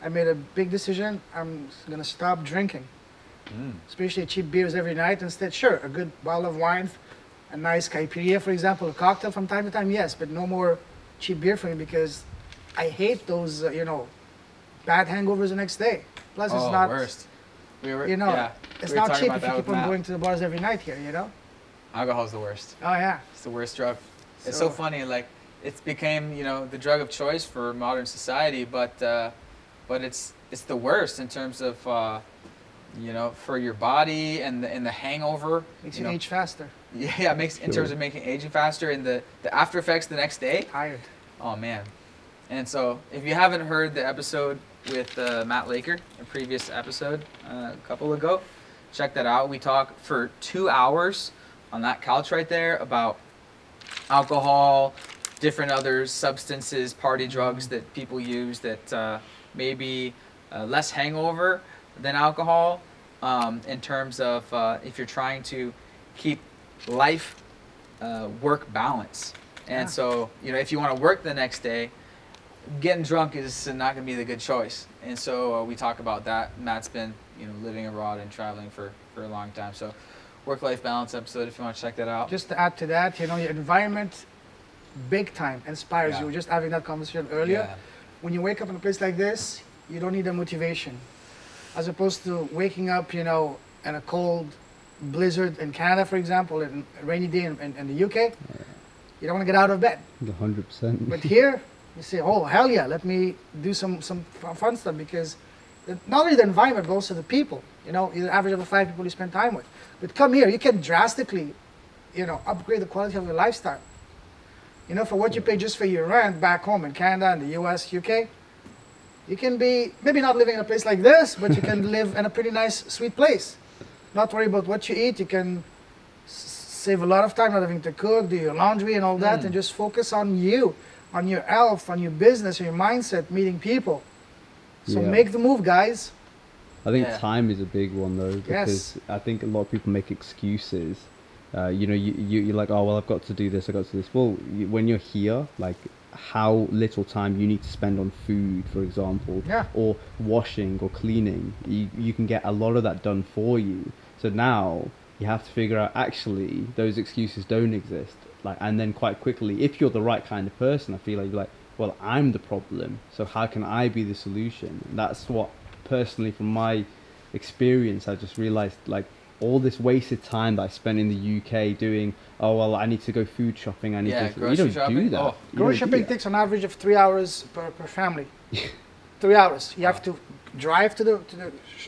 [SPEAKER 2] I made a big decision. I'm gonna stop drinking, especially cheap beers every night. Instead, sure, a good bottle of wine, a nice caipirinha, for example, a cocktail from time to time, yes, but no more cheap beer for me, because I hate those, bad hangovers the next day. Plus, it's not
[SPEAKER 1] worst.
[SPEAKER 2] It's not cheap if you keep on going to the bars every night here.
[SPEAKER 1] Alcohol's the worst.
[SPEAKER 2] Oh yeah.
[SPEAKER 1] It's the worst drug. It's so funny, like, it's became, the drug of choice for modern society, but it's the worst in terms of for your body and the hangover.
[SPEAKER 2] Makes you age faster.
[SPEAKER 1] Yeah, it makes in terms of making aging faster, and the after effects the next day.
[SPEAKER 2] Tired.
[SPEAKER 1] Oh man. And so if you haven't heard the episode with Matt Laker, a previous episode a couple ago, check that out. We talk for 2 hours on that couch right there about alcohol, different other substances, party drugs that people use that may be less hangover than alcohol, in terms of if you're trying to keep life work balance. And so, if you want to work the next day, getting drunk is not going to be the good choice. And so we talk about that. Matt's been living abroad and traveling for a long time. So work-life balance episode, if you want to check that out.
[SPEAKER 2] Just to add to that, your environment big time inspires you. We were just having that conversation earlier.
[SPEAKER 1] Yeah.
[SPEAKER 2] When you wake up in a place like this, you don't need a motivation. As opposed to waking up, in a cold blizzard in Canada, for example, and a rainy day in the UK, you don't want to get out of bed.
[SPEAKER 4] 100%.
[SPEAKER 2] But here, you say, oh, hell yeah, let me do some fun stuff, because not only the environment, but also the people, the average of the 5 people you spend time with. But come here, you can drastically, upgrade the quality of your lifestyle. For what you pay just for your rent back home in Canada, and the US, UK, you can be, maybe not living in a place like this, but you can live in a pretty nice, sweet place. Not worry about what you eat. You can save a lot of time not having to cook, do your laundry and all that, and just focus on you, on your health, on your business, your mindset, meeting people. So
[SPEAKER 4] Yeah.
[SPEAKER 2] make the move, guys.
[SPEAKER 4] I think
[SPEAKER 1] Yeah.
[SPEAKER 4] time is a big one though, because I think a lot of people make excuses. You know, you're like, oh well, I've got to do this, I've got to do this. Well, when you're here, like how little time you need to spend on food, for example,
[SPEAKER 2] Yeah.
[SPEAKER 4] or washing or cleaning, you can get a lot of that done for you. So now you have to figure out actually those excuses don't exist. Like, and then quite quickly, if you're the right kind of person, I feel like you're like, well, I'm the problem, so how can I be the solution? And that's what, personally, from my experience, I just realized, like, all this wasted time that I spent in the UK doing, oh well, I need to go food shopping, I need
[SPEAKER 1] Yeah,
[SPEAKER 4] to, you
[SPEAKER 1] grocery
[SPEAKER 4] don't
[SPEAKER 1] shopping.
[SPEAKER 4] do that.
[SPEAKER 1] Oh.
[SPEAKER 4] You
[SPEAKER 2] Grocery
[SPEAKER 4] don't do
[SPEAKER 2] shopping
[SPEAKER 4] that.
[SPEAKER 2] takes an average of 3 hours per family. 3 hours. You have to drive to the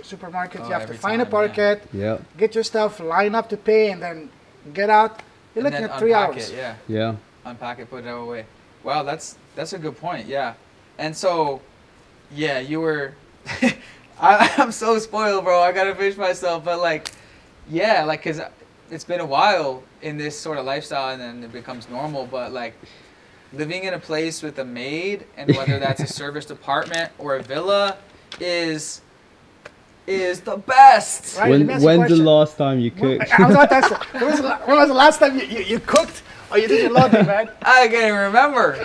[SPEAKER 2] supermarket.
[SPEAKER 1] Oh,
[SPEAKER 2] You have to
[SPEAKER 1] every
[SPEAKER 2] find a
[SPEAKER 1] time, yeah.
[SPEAKER 2] parket,
[SPEAKER 4] Yeah,
[SPEAKER 2] get your stuff, line up to pay, and then get out. You're
[SPEAKER 1] And
[SPEAKER 2] looking
[SPEAKER 1] then
[SPEAKER 2] at 3
[SPEAKER 1] unpack
[SPEAKER 2] hours.
[SPEAKER 1] It, yeah.
[SPEAKER 4] yeah.
[SPEAKER 1] Unpack it, put it away. Wow, that's a good point. Yeah, and so, yeah, you were. I'm so spoiled, bro. I gotta finish myself, but like, yeah, like, cause it's been a while in this sort of lifestyle, and then it becomes normal. But like, living in a place with a maid, and whether that's a service apartment or a villa, is the best.
[SPEAKER 2] Right, let me ask you a
[SPEAKER 4] When's the
[SPEAKER 2] question.
[SPEAKER 4] last time you cooked?
[SPEAKER 2] I was about to ask, when was the last time you cooked or you did your laundry, man?
[SPEAKER 1] I can't even remember.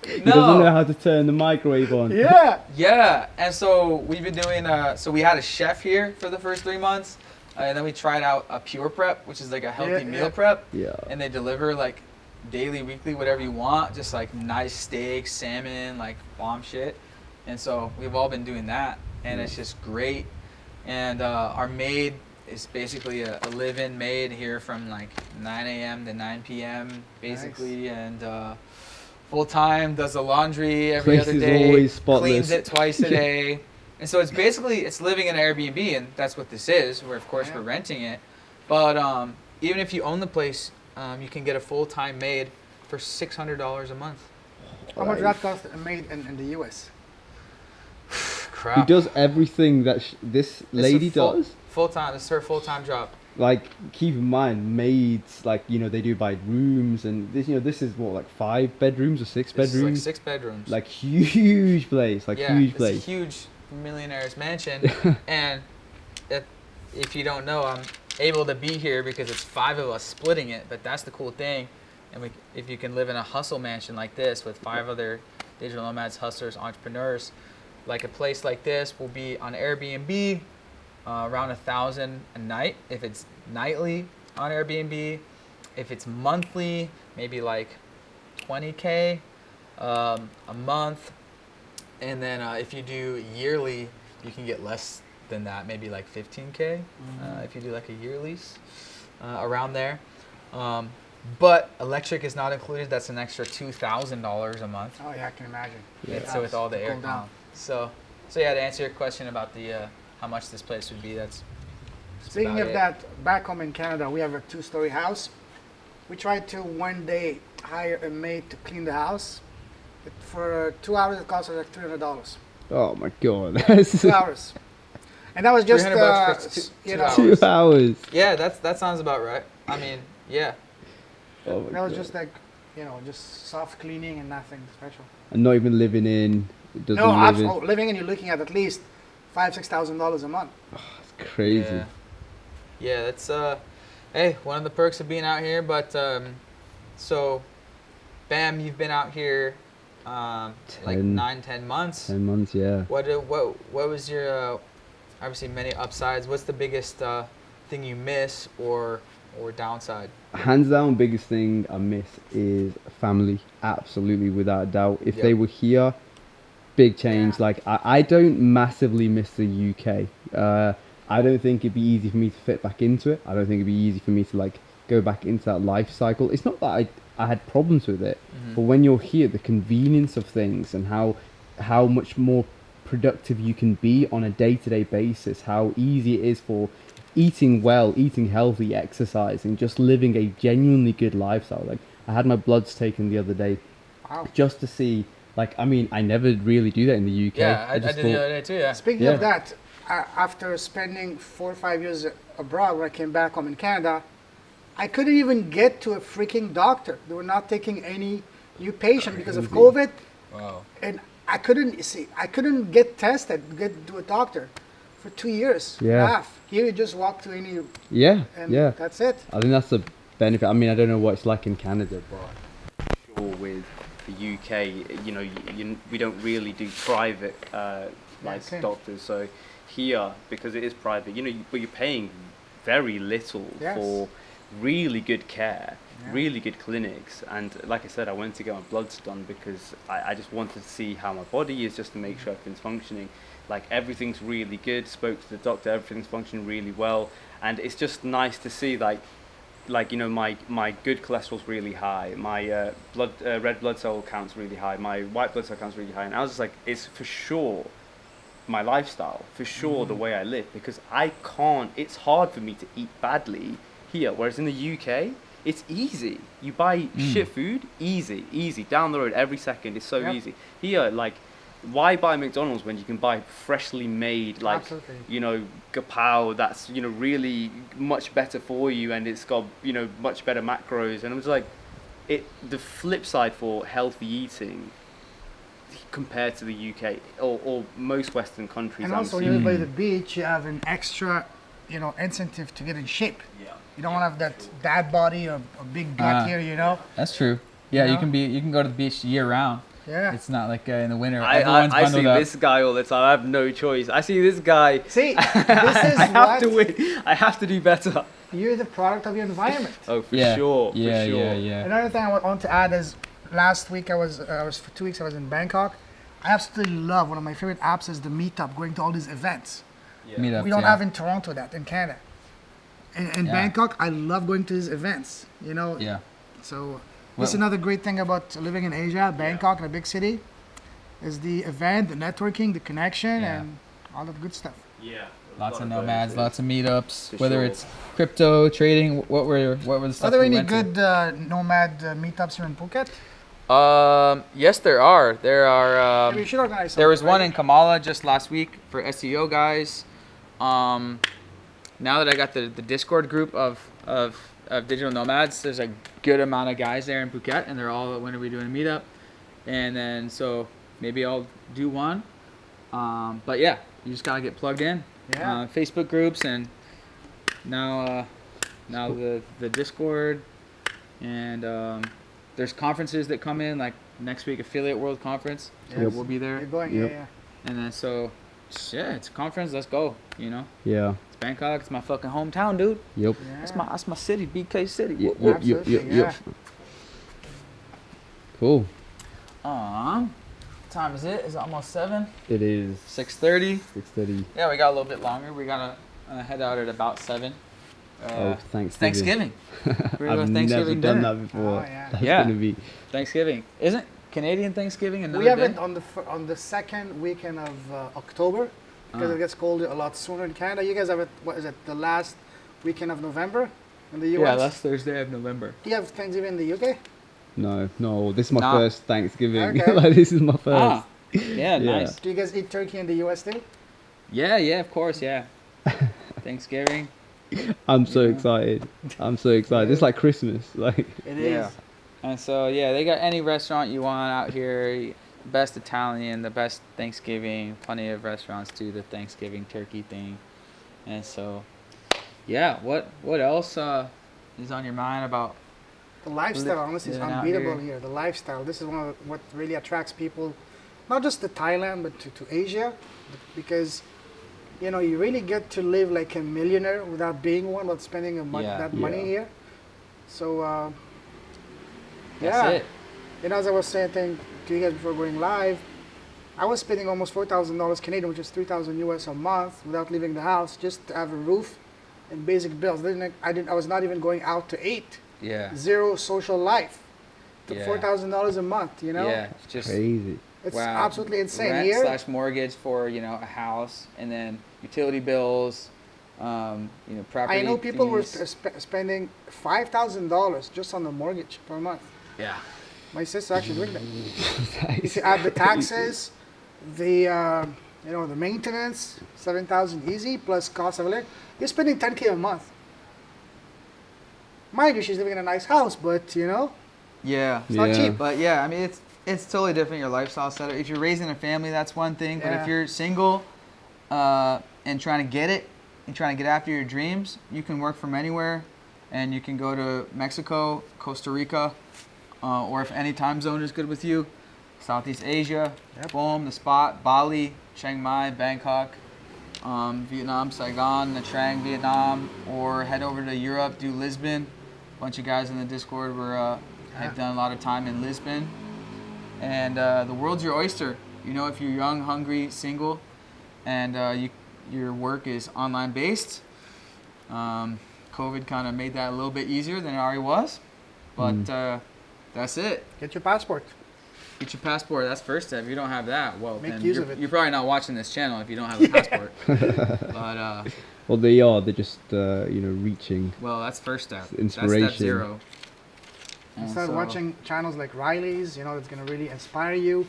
[SPEAKER 4] He doesn't know how to turn the microwave on.
[SPEAKER 2] Yeah.
[SPEAKER 1] Yeah, and so we've been doing. So we had a chef here for the first 3 months, and then we tried out a pure prep, which is like a healthy
[SPEAKER 2] Yeah,
[SPEAKER 1] meal
[SPEAKER 2] yeah.
[SPEAKER 1] prep,
[SPEAKER 4] Yeah.
[SPEAKER 1] and they deliver like daily, weekly, whatever you want, just like nice steaks, salmon, like bomb shit. And so we've all been doing that, and it's just great. And our maid is basically a live-in maid here from like 9 a.m. to 9 p.m. basically, and full time, does the laundry every
[SPEAKER 4] Place
[SPEAKER 1] other
[SPEAKER 4] is
[SPEAKER 1] day,
[SPEAKER 4] always spotless.
[SPEAKER 1] cleans it twice a day. And so it's basically, it's living in an Airbnb, and that's what this is, where of course
[SPEAKER 2] Yeah.
[SPEAKER 1] we're renting it. But even if you own the place, you can get a full-time maid for $600 a month.
[SPEAKER 2] How much that cost a maid in the US?
[SPEAKER 1] Crap.
[SPEAKER 4] Who does everything that this
[SPEAKER 1] It's a
[SPEAKER 4] lady does?
[SPEAKER 1] Full-time, it's her full-time job.
[SPEAKER 4] Like, keep in mind, maids, like, you know, they do by rooms, and this, you know, this is what, like 5 bedrooms or 6
[SPEAKER 1] This is like
[SPEAKER 4] bedrooms?
[SPEAKER 1] 6 bedrooms.
[SPEAKER 4] Like huge place, like
[SPEAKER 1] yeah,
[SPEAKER 4] huge
[SPEAKER 1] it's
[SPEAKER 4] place.
[SPEAKER 1] a huge millionaire's mansion. And if you don't know, I'm able to be here because it's 5 of us splitting it. But that's the cool thing. And if you can live in a hustle mansion like this with 5 other digital nomads, hustlers, entrepreneurs, like a place like this will be on Airbnb around $1,000 a night. If it's nightly on Airbnb, if it's monthly, maybe like $20K a month. And then if you do yearly, you can get less than that, maybe like $15K if you do like a year lease around there. But electric is not included. That's an extra $2,000 a month.
[SPEAKER 2] Oh yeah, I can imagine.
[SPEAKER 1] Yeah. So with all the
[SPEAKER 2] Cool
[SPEAKER 1] air
[SPEAKER 2] down.
[SPEAKER 1] So yeah, to answer your question about the how much this place would be, that's
[SPEAKER 2] Speaking
[SPEAKER 1] about
[SPEAKER 2] of
[SPEAKER 1] it.
[SPEAKER 2] that, back home in Canada, we have a 2-story house. We tried to one day hire a maid to clean the house. For 2 hours, it cost us like $300.
[SPEAKER 4] Oh my god, that's
[SPEAKER 2] 2 hours, and that was just
[SPEAKER 1] $300 for two
[SPEAKER 2] you know,
[SPEAKER 1] hours.
[SPEAKER 4] 2 hours.
[SPEAKER 1] Yeah, that sounds about right. I mean, yeah.
[SPEAKER 4] Oh my
[SPEAKER 2] that was
[SPEAKER 4] God.
[SPEAKER 2] just like, you know, just soft cleaning and nothing special.
[SPEAKER 4] And not even living in. It doesn't
[SPEAKER 2] No,
[SPEAKER 4] live
[SPEAKER 2] absolutely. Living in, you're looking at least $5,000-$6,000 a month.
[SPEAKER 4] It's crazy.
[SPEAKER 1] Yeah. Yeah, that's hey, one of the perks of being out here. But so, Bam, you've been out here like 9-10 months.
[SPEAKER 4] 10 months, yeah.
[SPEAKER 1] What was your obviously many upsides? What's the biggest thing you miss or downside?
[SPEAKER 4] Hands down, biggest thing I miss is family. Absolutely, without a doubt. If
[SPEAKER 1] Yep.
[SPEAKER 4] they were here, big change.
[SPEAKER 2] Yeah.
[SPEAKER 4] Like I don't massively miss the UK. I don't think it'd be easy for me to fit back into it. I don't think it'd be easy for me to like go back into that life cycle. It's not that I had problems with it, but when you're here, the convenience of things and how much more productive you can be on a day-to-day basis, how easy it is for eating well, eating healthy, exercising, just living a genuinely good lifestyle. Like I had my bloods taken the other day
[SPEAKER 2] Wow.
[SPEAKER 4] just to see, like, I mean, I never really do that in the UK.
[SPEAKER 1] Yeah, I
[SPEAKER 4] just
[SPEAKER 1] did the
[SPEAKER 4] thought-
[SPEAKER 1] other day too. Yeah.
[SPEAKER 2] Speaking
[SPEAKER 4] Yeah.
[SPEAKER 2] of that, after spending 4 or 5 years abroad, when I came back home in Canada, I couldn't even get to a freaking doctor. They were not taking any new patient because of COVID.
[SPEAKER 1] Wow.
[SPEAKER 2] And I couldn't get tested, get to a doctor for 2 years.
[SPEAKER 4] Yeah.
[SPEAKER 2] Half. Here you just walk to any,
[SPEAKER 4] Yeah,
[SPEAKER 2] and
[SPEAKER 4] yeah.
[SPEAKER 2] that's it.
[SPEAKER 4] I think that's the benefit. I mean, I don't know what it's like in Canada, but
[SPEAKER 3] Sure, with the UK, we don't really do private
[SPEAKER 2] same.
[SPEAKER 3] doctors. So here, because it is private, but you're paying very little
[SPEAKER 2] Yes.
[SPEAKER 3] for really good care,
[SPEAKER 2] Yeah.
[SPEAKER 3] really good clinics. And like I said, I went to get my bloods done because I just wanted to see how my body is, just to make sure everything's functioning. Like, everything's really good. Spoke to the doctor, everything's functioning really well. And it's just nice to see, my good cholesterol's really high, my red blood cell count's really high, my white blood cell count's really high, and I was just like, it's for sure my lifestyle, for sure the way I live, because it's hard for me to eat badly here, whereas in the UK, it's easy. You buy shit food, easy, down the road every second, it's so
[SPEAKER 2] Yep.
[SPEAKER 3] easy. Here, why buy McDonald's when you can buy freshly made,
[SPEAKER 2] Absolutely.
[SPEAKER 3] gapow that's, really much better for you, and it's got, much better macros. And I'm just like, the flip side for healthy eating compared to the UK or most Western countries.
[SPEAKER 2] And
[SPEAKER 3] I'm
[SPEAKER 2] also, when
[SPEAKER 3] seeing-
[SPEAKER 2] you live by the beach, you have an extra, incentive to get in shape.
[SPEAKER 3] Yeah.
[SPEAKER 2] You don't want to have that dad body or big gut here.
[SPEAKER 1] That's true. Yeah,
[SPEAKER 2] You
[SPEAKER 1] you
[SPEAKER 2] know?
[SPEAKER 1] can go to the beach year round.
[SPEAKER 2] Yeah.
[SPEAKER 1] It's not like in the winter.
[SPEAKER 3] I
[SPEAKER 1] Everyone's
[SPEAKER 3] see
[SPEAKER 1] bundled up.
[SPEAKER 3] this guy all the time. I have no choice. I see this guy.
[SPEAKER 2] See, this is
[SPEAKER 3] I have to
[SPEAKER 2] what
[SPEAKER 3] win. I have to do better.
[SPEAKER 2] you're the product of your environment.
[SPEAKER 3] Oh, for
[SPEAKER 1] Yeah.
[SPEAKER 3] sure.
[SPEAKER 1] Yeah,
[SPEAKER 3] for sure.
[SPEAKER 1] yeah.
[SPEAKER 2] Another thing I want to add is, last week I was for 2 weeks I was in Bangkok. I absolutely love, one of my favorite apps is the Meetup, going to all these events.
[SPEAKER 1] Meetups,
[SPEAKER 2] We don't
[SPEAKER 1] yeah.
[SPEAKER 2] have in Toronto that, in Canada. In
[SPEAKER 1] Yeah.
[SPEAKER 2] Bangkok, I love going to these events.
[SPEAKER 1] Yeah.
[SPEAKER 2] So
[SPEAKER 1] Well-
[SPEAKER 2] this is another great thing about living in Asia, Bangkok, in a big city, is the event, the networking, the connection,
[SPEAKER 1] Yeah.
[SPEAKER 2] and all that good stuff.
[SPEAKER 3] Yeah.
[SPEAKER 1] Lots of nomads, lots of meetups.
[SPEAKER 3] For
[SPEAKER 1] Whether
[SPEAKER 3] sure.
[SPEAKER 1] it's crypto trading, what were the stuff
[SPEAKER 2] Are there
[SPEAKER 1] we
[SPEAKER 2] any
[SPEAKER 1] went to?
[SPEAKER 2] good nomad meetups here in Phuket?
[SPEAKER 1] Yes, there are. There are.
[SPEAKER 2] Maybe we should organize
[SPEAKER 1] There was
[SPEAKER 2] something,
[SPEAKER 1] one
[SPEAKER 2] right?
[SPEAKER 1] in Kamala just last week for SEO guys. Now that I got the Discord group of digital nomads, there's a good amount of guys there in Phuket, and they're all, when are we doing a meetup? And then so maybe I'll do one. But yeah, you just gotta get plugged in.
[SPEAKER 2] Yeah.
[SPEAKER 1] Facebook groups, and now the Discord, and there's conferences that come in, like next week, Affiliate World Conference.
[SPEAKER 2] Yes.
[SPEAKER 1] We'll be there.
[SPEAKER 2] You're going,
[SPEAKER 4] Yep.
[SPEAKER 2] yeah.
[SPEAKER 1] And then so, yeah, it's a conference. Let's go.
[SPEAKER 4] yeah.
[SPEAKER 1] It's Bangkok. It's my fucking hometown, dude.
[SPEAKER 4] Yep.
[SPEAKER 2] Yeah.
[SPEAKER 1] That's my city, BK City.
[SPEAKER 4] Yep.
[SPEAKER 1] Whoop, whoop.
[SPEAKER 2] Absolutely, yeah.
[SPEAKER 4] Cool.
[SPEAKER 1] What time is it? Is it almost 7?
[SPEAKER 4] It is
[SPEAKER 1] 6:30.
[SPEAKER 4] 6:30.
[SPEAKER 1] Yeah, we got a little bit longer. We gotta head out at about 7.
[SPEAKER 4] Oh, Thanksgiving.
[SPEAKER 1] Thanksgiving. We're
[SPEAKER 4] I've
[SPEAKER 1] going
[SPEAKER 4] never
[SPEAKER 1] Thanksgiving
[SPEAKER 4] done
[SPEAKER 1] dinner.
[SPEAKER 4] that before.
[SPEAKER 2] Oh, yeah.
[SPEAKER 4] That's
[SPEAKER 1] Yeah.
[SPEAKER 4] gonna be.
[SPEAKER 1] Thanksgiving isn't Canadian Thanksgiving another
[SPEAKER 2] We have
[SPEAKER 1] day?
[SPEAKER 2] it on the second weekend of October, because it gets colder a lot sooner in Canada. You guys have it, what is it, the last weekend of November in the US?
[SPEAKER 1] Yeah, last Thursday of November.
[SPEAKER 2] Do you have Thanksgiving in the UK?
[SPEAKER 4] No. This is my
[SPEAKER 1] Nah.
[SPEAKER 4] first Thanksgiving.
[SPEAKER 2] Okay.
[SPEAKER 4] Like, this is my first.
[SPEAKER 1] Ah, yeah, nice.
[SPEAKER 2] Do you guys eat turkey in the US too?
[SPEAKER 1] Yeah, of course, yeah. Thanksgiving.
[SPEAKER 4] I'm so
[SPEAKER 1] Yeah.
[SPEAKER 4] excited. I'm so excited. It's like Christmas. Like.
[SPEAKER 2] It
[SPEAKER 1] Yeah. And so, yeah, they got any restaurant you want out here. Best Italian, the best Thanksgiving. Plenty of restaurants do the Thanksgiving turkey thing. And so, yeah, what else is on your mind about?
[SPEAKER 2] The lifestyle, honestly, is
[SPEAKER 1] living out
[SPEAKER 2] unbeatable
[SPEAKER 1] here.
[SPEAKER 2] here. The lifestyle. This is one of what really attracts people, not just to Thailand, but to Asia, because you really get to live like a millionaire without being one, without spending that money
[SPEAKER 4] Yeah.
[SPEAKER 2] here. So,
[SPEAKER 1] That's
[SPEAKER 2] yeah.
[SPEAKER 1] it.
[SPEAKER 2] As I was saying to you guys before going live, I was spending almost $4,000 Canadian, which is 3,000 US a month, without leaving the house, just to have a roof and basic bills. I was not even going out to eat.
[SPEAKER 1] Yeah.
[SPEAKER 2] Zero social life. Took
[SPEAKER 1] Yeah.
[SPEAKER 2] $4,000 a month.
[SPEAKER 1] Yeah, it's just
[SPEAKER 4] Crazy.
[SPEAKER 2] It's
[SPEAKER 1] wow.
[SPEAKER 2] absolutely insane
[SPEAKER 1] Rent
[SPEAKER 2] here.
[SPEAKER 1] slash mortgage for a house, and then utility bills, property.
[SPEAKER 2] I know people were
[SPEAKER 1] fees.
[SPEAKER 2] spending $5,000 just on the mortgage per month.
[SPEAKER 1] Yeah.
[SPEAKER 2] My sister actually doing that.
[SPEAKER 4] That
[SPEAKER 2] If
[SPEAKER 4] is
[SPEAKER 2] you add the
[SPEAKER 4] crazy.
[SPEAKER 2] taxes, the the maintenance, 7,000 easy plus cost of living, you're spending 10K a month. Mind you, she's living in a nice house, but you know,
[SPEAKER 1] Yeah.
[SPEAKER 2] it's not
[SPEAKER 4] Yeah.
[SPEAKER 2] cheap.
[SPEAKER 1] But yeah, I mean, it's totally different, your lifestyle setup. If you're raising a family, that's one thing. But
[SPEAKER 2] Yeah.
[SPEAKER 1] if you're single and trying to get it, and trying to get after your dreams, you can work from anywhere. And you can go to Mexico, Costa Rica, or if any time zone is good with you, Southeast Asia,
[SPEAKER 2] Yep.
[SPEAKER 1] boom, the spot, Bali, Chiang Mai, Bangkok, Vietnam, Saigon, Nha Trang, Vietnam, or head over to Europe, do Lisbon. A bunch of guys in the Discord have done a lot of time in Lisbon. And the world's your oyster. You know, if you're young, hungry, single, and your work is online based, COVID kind of made that a little bit easier than it already was. But that's it.
[SPEAKER 2] Get your passport.
[SPEAKER 1] Get your passport. That's first step. If you don't have that, well,
[SPEAKER 2] Make
[SPEAKER 1] then
[SPEAKER 2] use
[SPEAKER 1] you're,
[SPEAKER 2] of it.
[SPEAKER 1] you're probably not watching this channel if you don't have a passport. But
[SPEAKER 4] Well, they are. They're just reaching.
[SPEAKER 1] well, that's first step.
[SPEAKER 4] Inspiration.
[SPEAKER 1] That's step 0. And
[SPEAKER 2] Start
[SPEAKER 1] so-
[SPEAKER 2] watching channels like Riley's, you know, that's going to really inspire you,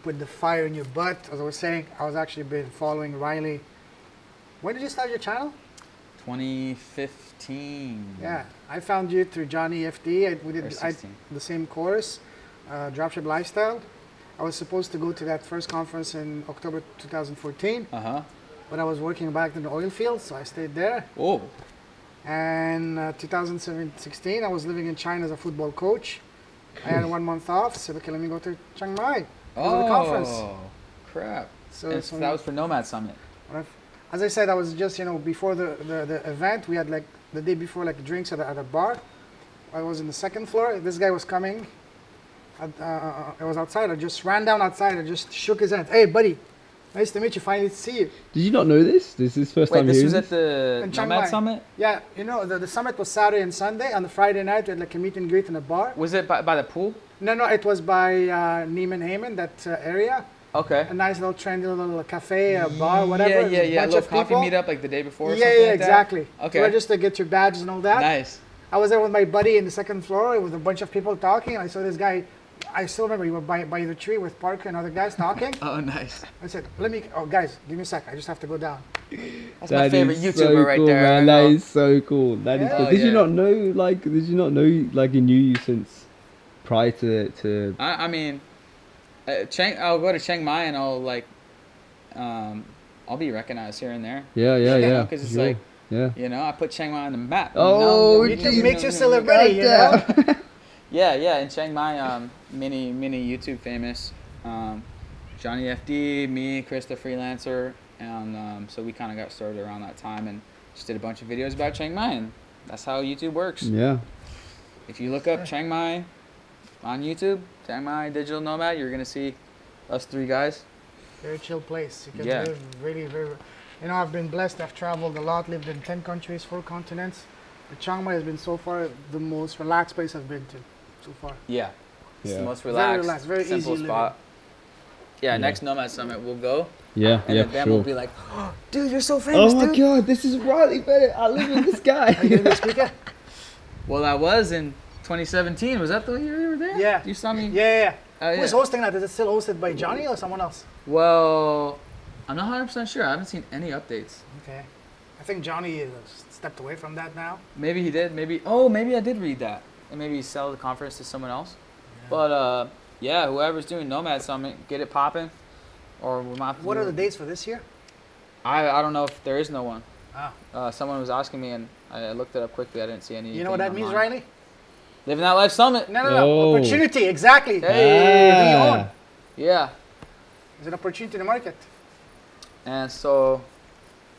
[SPEAKER 2] put the fire in your butt. As I was saying, I was actually been following Riley. When did you start your channel?
[SPEAKER 1] 2015.
[SPEAKER 2] Yeah, I found you through Johnny FD. We
[SPEAKER 1] Or
[SPEAKER 2] did
[SPEAKER 1] 16.
[SPEAKER 2] the same course, Dropship Lifestyle. I was supposed to go to that first conference in October 2014,
[SPEAKER 1] Uh-huh.
[SPEAKER 2] but I was working back in the oil field, so I stayed there.
[SPEAKER 1] Oh.
[SPEAKER 2] And 2016, I was living in China as a football coach. I had 1 month off, said, okay, let me go to Chiang Mai. Go to the conference.
[SPEAKER 1] Oh, crap.
[SPEAKER 2] So,
[SPEAKER 1] And
[SPEAKER 2] so
[SPEAKER 1] that was for Nomad Summit.
[SPEAKER 2] as I said, I was just, before the event, we had like the day before, like drinks at a bar. I was in the second floor. This guy was coming. I was outside. I just ran down outside. I just shook his hand. Hey, buddy. Nice to meet you. Finally to see you.
[SPEAKER 4] Did you not know this? This is first
[SPEAKER 1] Wait,
[SPEAKER 4] time
[SPEAKER 1] this
[SPEAKER 4] hearing
[SPEAKER 1] was at the
[SPEAKER 2] In Chiang
[SPEAKER 1] Nomad
[SPEAKER 2] Mai.
[SPEAKER 1] Summit?
[SPEAKER 2] Yeah, the summit was Saturday and Sunday. On the Friday night, we had like a meet and greet in a bar.
[SPEAKER 1] Was it by the pool?
[SPEAKER 2] No, it was by Neiman Haman, that area.
[SPEAKER 1] Okay.
[SPEAKER 2] A nice little trendy little cafe, bar, whatever.
[SPEAKER 1] Yeah. A
[SPEAKER 2] Bunch
[SPEAKER 1] little
[SPEAKER 2] of
[SPEAKER 1] coffee
[SPEAKER 2] people.
[SPEAKER 1] meetup like the day before or
[SPEAKER 2] Yeah,
[SPEAKER 1] something like that?
[SPEAKER 2] exactly.
[SPEAKER 1] Okay.
[SPEAKER 2] So just to get your badges and all that.
[SPEAKER 1] Nice.
[SPEAKER 2] I was there with my buddy in the second floor with a bunch of people talking. And I saw this guy. I still remember he was by the tree with Parker and other guys talking.
[SPEAKER 1] Oh, nice.
[SPEAKER 2] I said, guys, give me a sec. I just have to go down.
[SPEAKER 1] That's my favorite
[SPEAKER 4] is
[SPEAKER 1] YouTuber
[SPEAKER 4] so
[SPEAKER 1] right
[SPEAKER 4] cool,
[SPEAKER 1] there.
[SPEAKER 4] Man.
[SPEAKER 1] I
[SPEAKER 4] That
[SPEAKER 1] know.
[SPEAKER 4] is so cool. That is
[SPEAKER 2] Yeah.
[SPEAKER 4] cool.
[SPEAKER 1] Oh,
[SPEAKER 4] Did you
[SPEAKER 1] yeah.
[SPEAKER 4] not know? Like he knew you since prior to?
[SPEAKER 1] I mean, I'll go to Chiang Mai and I'll be recognized here and there.
[SPEAKER 4] Yeah.
[SPEAKER 1] Because it's
[SPEAKER 4] sure.
[SPEAKER 1] like,
[SPEAKER 4] yeah.
[SPEAKER 1] I put Chiang Mai on the map.
[SPEAKER 4] Oh,
[SPEAKER 2] YouTube makes you celebrity, you know?
[SPEAKER 1] Yeah. In Chiang Mai, many YouTube famous. Johnny FD, me, Chris the freelancer, and so we kind of got started around that time and just did a bunch of videos about Chiang Mai, and that's how YouTube works.
[SPEAKER 4] Yeah.
[SPEAKER 1] If you look up Chiang Mai on YouTube, Chiang Mai Digital Nomad, you're gonna see us 3 guys.
[SPEAKER 2] Very chill place. You can
[SPEAKER 1] Yeah.
[SPEAKER 2] live really, very. I've been blessed. I've traveled a lot, lived in 10 countries, 4 continents. But Chiang Mai has been so far the most relaxed place I've been to so far.
[SPEAKER 1] Yeah. It's the
[SPEAKER 4] Yeah.
[SPEAKER 1] most
[SPEAKER 2] Very
[SPEAKER 1] relaxed,
[SPEAKER 2] relaxed, very
[SPEAKER 1] simple
[SPEAKER 2] easy
[SPEAKER 1] spot. Yeah,
[SPEAKER 4] Yeah.
[SPEAKER 1] next Nomad Summit we'll go,
[SPEAKER 4] Yeah.
[SPEAKER 1] and
[SPEAKER 4] Yeah.
[SPEAKER 1] then Bam
[SPEAKER 4] Sure.
[SPEAKER 1] will be like, oh, "Dude, you're so famous,
[SPEAKER 4] Oh my
[SPEAKER 1] dude."
[SPEAKER 4] God! This is Riley Bennett. I live with this guy.
[SPEAKER 2] Are you the speaker?
[SPEAKER 1] Well, I was in 2017. Was that the year you were there?
[SPEAKER 2] Yeah.
[SPEAKER 1] You saw me.
[SPEAKER 2] Yeah.
[SPEAKER 1] Oh,
[SPEAKER 2] Who's
[SPEAKER 1] yeah.
[SPEAKER 2] hosting that? Is it still hosted by Johnny or someone else?
[SPEAKER 1] Well, I'm not 100% sure. I haven't seen any updates.
[SPEAKER 2] Okay. I think Johnny stepped away from that now.
[SPEAKER 1] Maybe he did. Maybe I did read that, and maybe he sell the conference to someone else. But yeah, whoever's doing Nomad Summit, get it popping, or we might have to
[SPEAKER 2] What
[SPEAKER 1] do
[SPEAKER 2] are the
[SPEAKER 1] it.
[SPEAKER 2] dates for this year?
[SPEAKER 1] I don't know if there is no one.
[SPEAKER 2] Ah.
[SPEAKER 1] Someone was asking me, and I looked it up quickly. I didn't see any.
[SPEAKER 2] You know what that means, Riley?
[SPEAKER 1] Living that life summit.
[SPEAKER 2] No.
[SPEAKER 4] Oh.
[SPEAKER 2] Opportunity, exactly.
[SPEAKER 1] Hey.
[SPEAKER 2] own.
[SPEAKER 1] Yeah.
[SPEAKER 2] There's an opportunity in the market.
[SPEAKER 1] And so,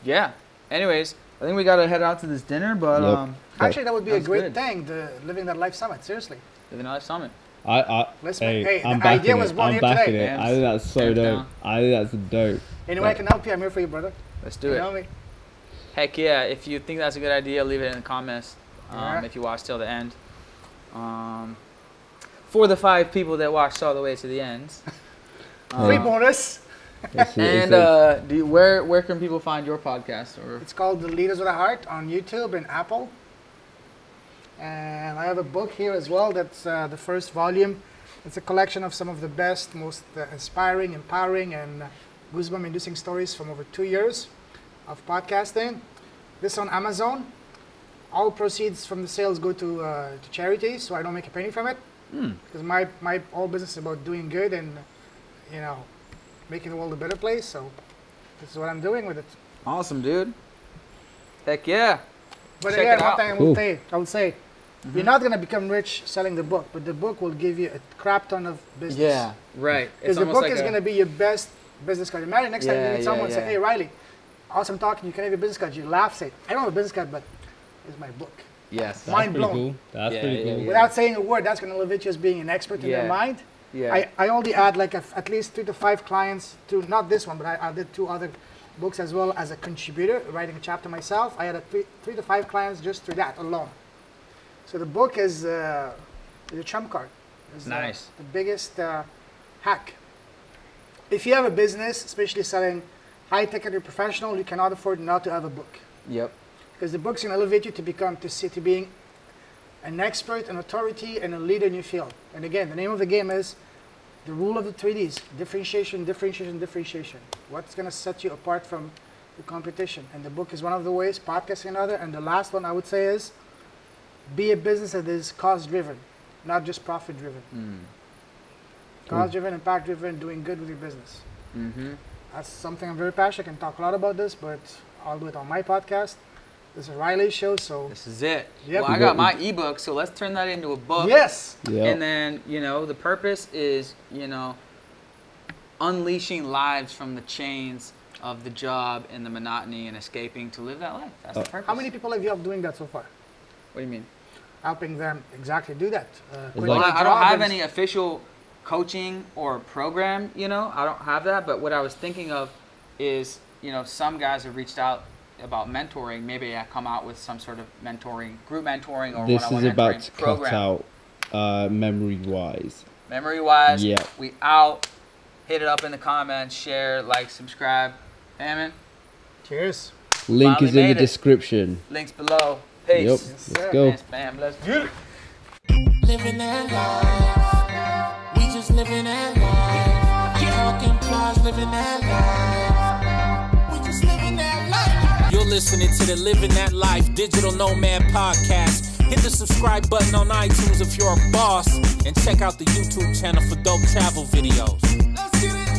[SPEAKER 1] yeah. Anyways, I think we gotta head out to this dinner, but
[SPEAKER 4] Yep.
[SPEAKER 2] Actually, that would be a
[SPEAKER 1] That's
[SPEAKER 2] great
[SPEAKER 1] good.
[SPEAKER 2] thing, the Living That Life Summit. Seriously.
[SPEAKER 1] Living that life summit.
[SPEAKER 2] Let's
[SPEAKER 4] Hey,
[SPEAKER 2] make- hey,
[SPEAKER 4] I'm
[SPEAKER 2] the
[SPEAKER 4] backing
[SPEAKER 2] idea
[SPEAKER 4] it.
[SPEAKER 2] was born
[SPEAKER 4] I'm
[SPEAKER 2] here
[SPEAKER 4] backing
[SPEAKER 2] today.
[SPEAKER 4] it. I think that's so
[SPEAKER 1] Hands
[SPEAKER 4] dope.
[SPEAKER 1] down.
[SPEAKER 4] I think that's dope.
[SPEAKER 2] Anyway, I can help you. I'm here for you, brother.
[SPEAKER 1] Let's do
[SPEAKER 2] You
[SPEAKER 1] it.
[SPEAKER 2] know me?
[SPEAKER 1] Heck yeah! If you think that's a good idea, leave it in the comments.
[SPEAKER 2] Yeah.
[SPEAKER 1] If you watch till the end. For the 5 people that watched all the way to the end.
[SPEAKER 2] Free bonus.
[SPEAKER 1] And where can people find your podcast? Or
[SPEAKER 2] It's called The Leaders with a Heart on YouTube and Apple. And I have a book here as well. That's the first volume. It's a collection of some of the best, most inspiring, empowering, and goosebump-inducing stories from over 2 years of podcasting. This on Amazon. all proceeds from the sales go to charity, so I don't make a penny from it. Because my whole business is about doing good and, making the world a better place. So this is what I'm doing with it.
[SPEAKER 1] Awesome, dude. Heck yeah.
[SPEAKER 2] But
[SPEAKER 1] Check
[SPEAKER 2] again,
[SPEAKER 1] it
[SPEAKER 2] one
[SPEAKER 1] out.
[SPEAKER 2] thing I would say, you're not gonna become rich selling the book, but the book will give you a crap ton of business.
[SPEAKER 1] Yeah, right.
[SPEAKER 2] Because the book is gonna be your best business card. Imagine next time you meet someone and say, "Hey, Riley, awesome talking. You can have your business card." You laugh, say, "I don't have a business card, but it's my book."
[SPEAKER 1] Yes.
[SPEAKER 4] That's
[SPEAKER 2] Mind
[SPEAKER 4] pretty
[SPEAKER 2] blown.
[SPEAKER 4] cool. That's pretty cool.
[SPEAKER 2] Without saying a word, that's gonna elevate you as being an expert in their mind.
[SPEAKER 1] Yeah.
[SPEAKER 2] I only add like at least 3 to 5 clients to not this one, but I did 2 other books as well as a contributor, writing a chapter myself. I had 3 to 5 clients just through that alone. So the book is a trump card. It's
[SPEAKER 1] Nice.
[SPEAKER 2] the biggest hack. If you have a business, especially selling high tech and you're professional, you cannot afford not to have a book.
[SPEAKER 1] Yep.
[SPEAKER 2] Because the book's gonna elevate you to being an expert, an authority, and a leader in your field. And again, the name of the game is the rule of the 3Ds: differentiation, differentiation, differentiation. What's going to set you apart from the competition? And the book is one of the ways, podcast another. And the last one I would say is be a business that is cost-driven, not just profit-driven. Cost-driven, impact-driven, doing good with your business. That's something I'm very passionate. I can talk a lot about this, but I'll do it on my podcast. This is Riley's show, so
[SPEAKER 1] This is it.
[SPEAKER 2] Yep.
[SPEAKER 1] Well, I got my ebook, so let's turn that into a book.
[SPEAKER 2] yes.
[SPEAKER 4] Yeah.
[SPEAKER 1] And then, the purpose is, unleashing lives from the chains of the job and the monotony and escaping to live that life. That's the purpose.
[SPEAKER 2] How many people have you helped doing that so far?
[SPEAKER 1] What do you mean?
[SPEAKER 2] Helping them exactly do that. Quit
[SPEAKER 1] Well,
[SPEAKER 2] their
[SPEAKER 1] I don't
[SPEAKER 2] job
[SPEAKER 1] have
[SPEAKER 2] and-
[SPEAKER 1] any official coaching or program, I don't have that. But what I was thinking of is, some guys have reached out about mentoring. Maybe I come out with some sort of mentoring, group mentoring or
[SPEAKER 4] This
[SPEAKER 1] one-on-one
[SPEAKER 4] is about
[SPEAKER 1] mentoring
[SPEAKER 4] to
[SPEAKER 1] program.
[SPEAKER 4] cut out memory-wise.
[SPEAKER 1] Memory-wise,
[SPEAKER 4] Yeah.
[SPEAKER 1] we out. Hit it up in the comments, share, like, subscribe. Payman,
[SPEAKER 2] Cheers.
[SPEAKER 4] Link
[SPEAKER 1] Finally
[SPEAKER 4] is in the
[SPEAKER 1] made it.
[SPEAKER 4] description.
[SPEAKER 1] links below. Peace.
[SPEAKER 4] Yep. Let's go.
[SPEAKER 1] Thanks, fam. Let's get it.
[SPEAKER 5] Living that life. We just living that life. Talking plies, living that life. We just living that life. You're listening to the Living That Life Digital Nomad podcast. Hit the subscribe button on iTunes if you're a boss. And check out the YouTube channel for dope travel videos. Let's get it.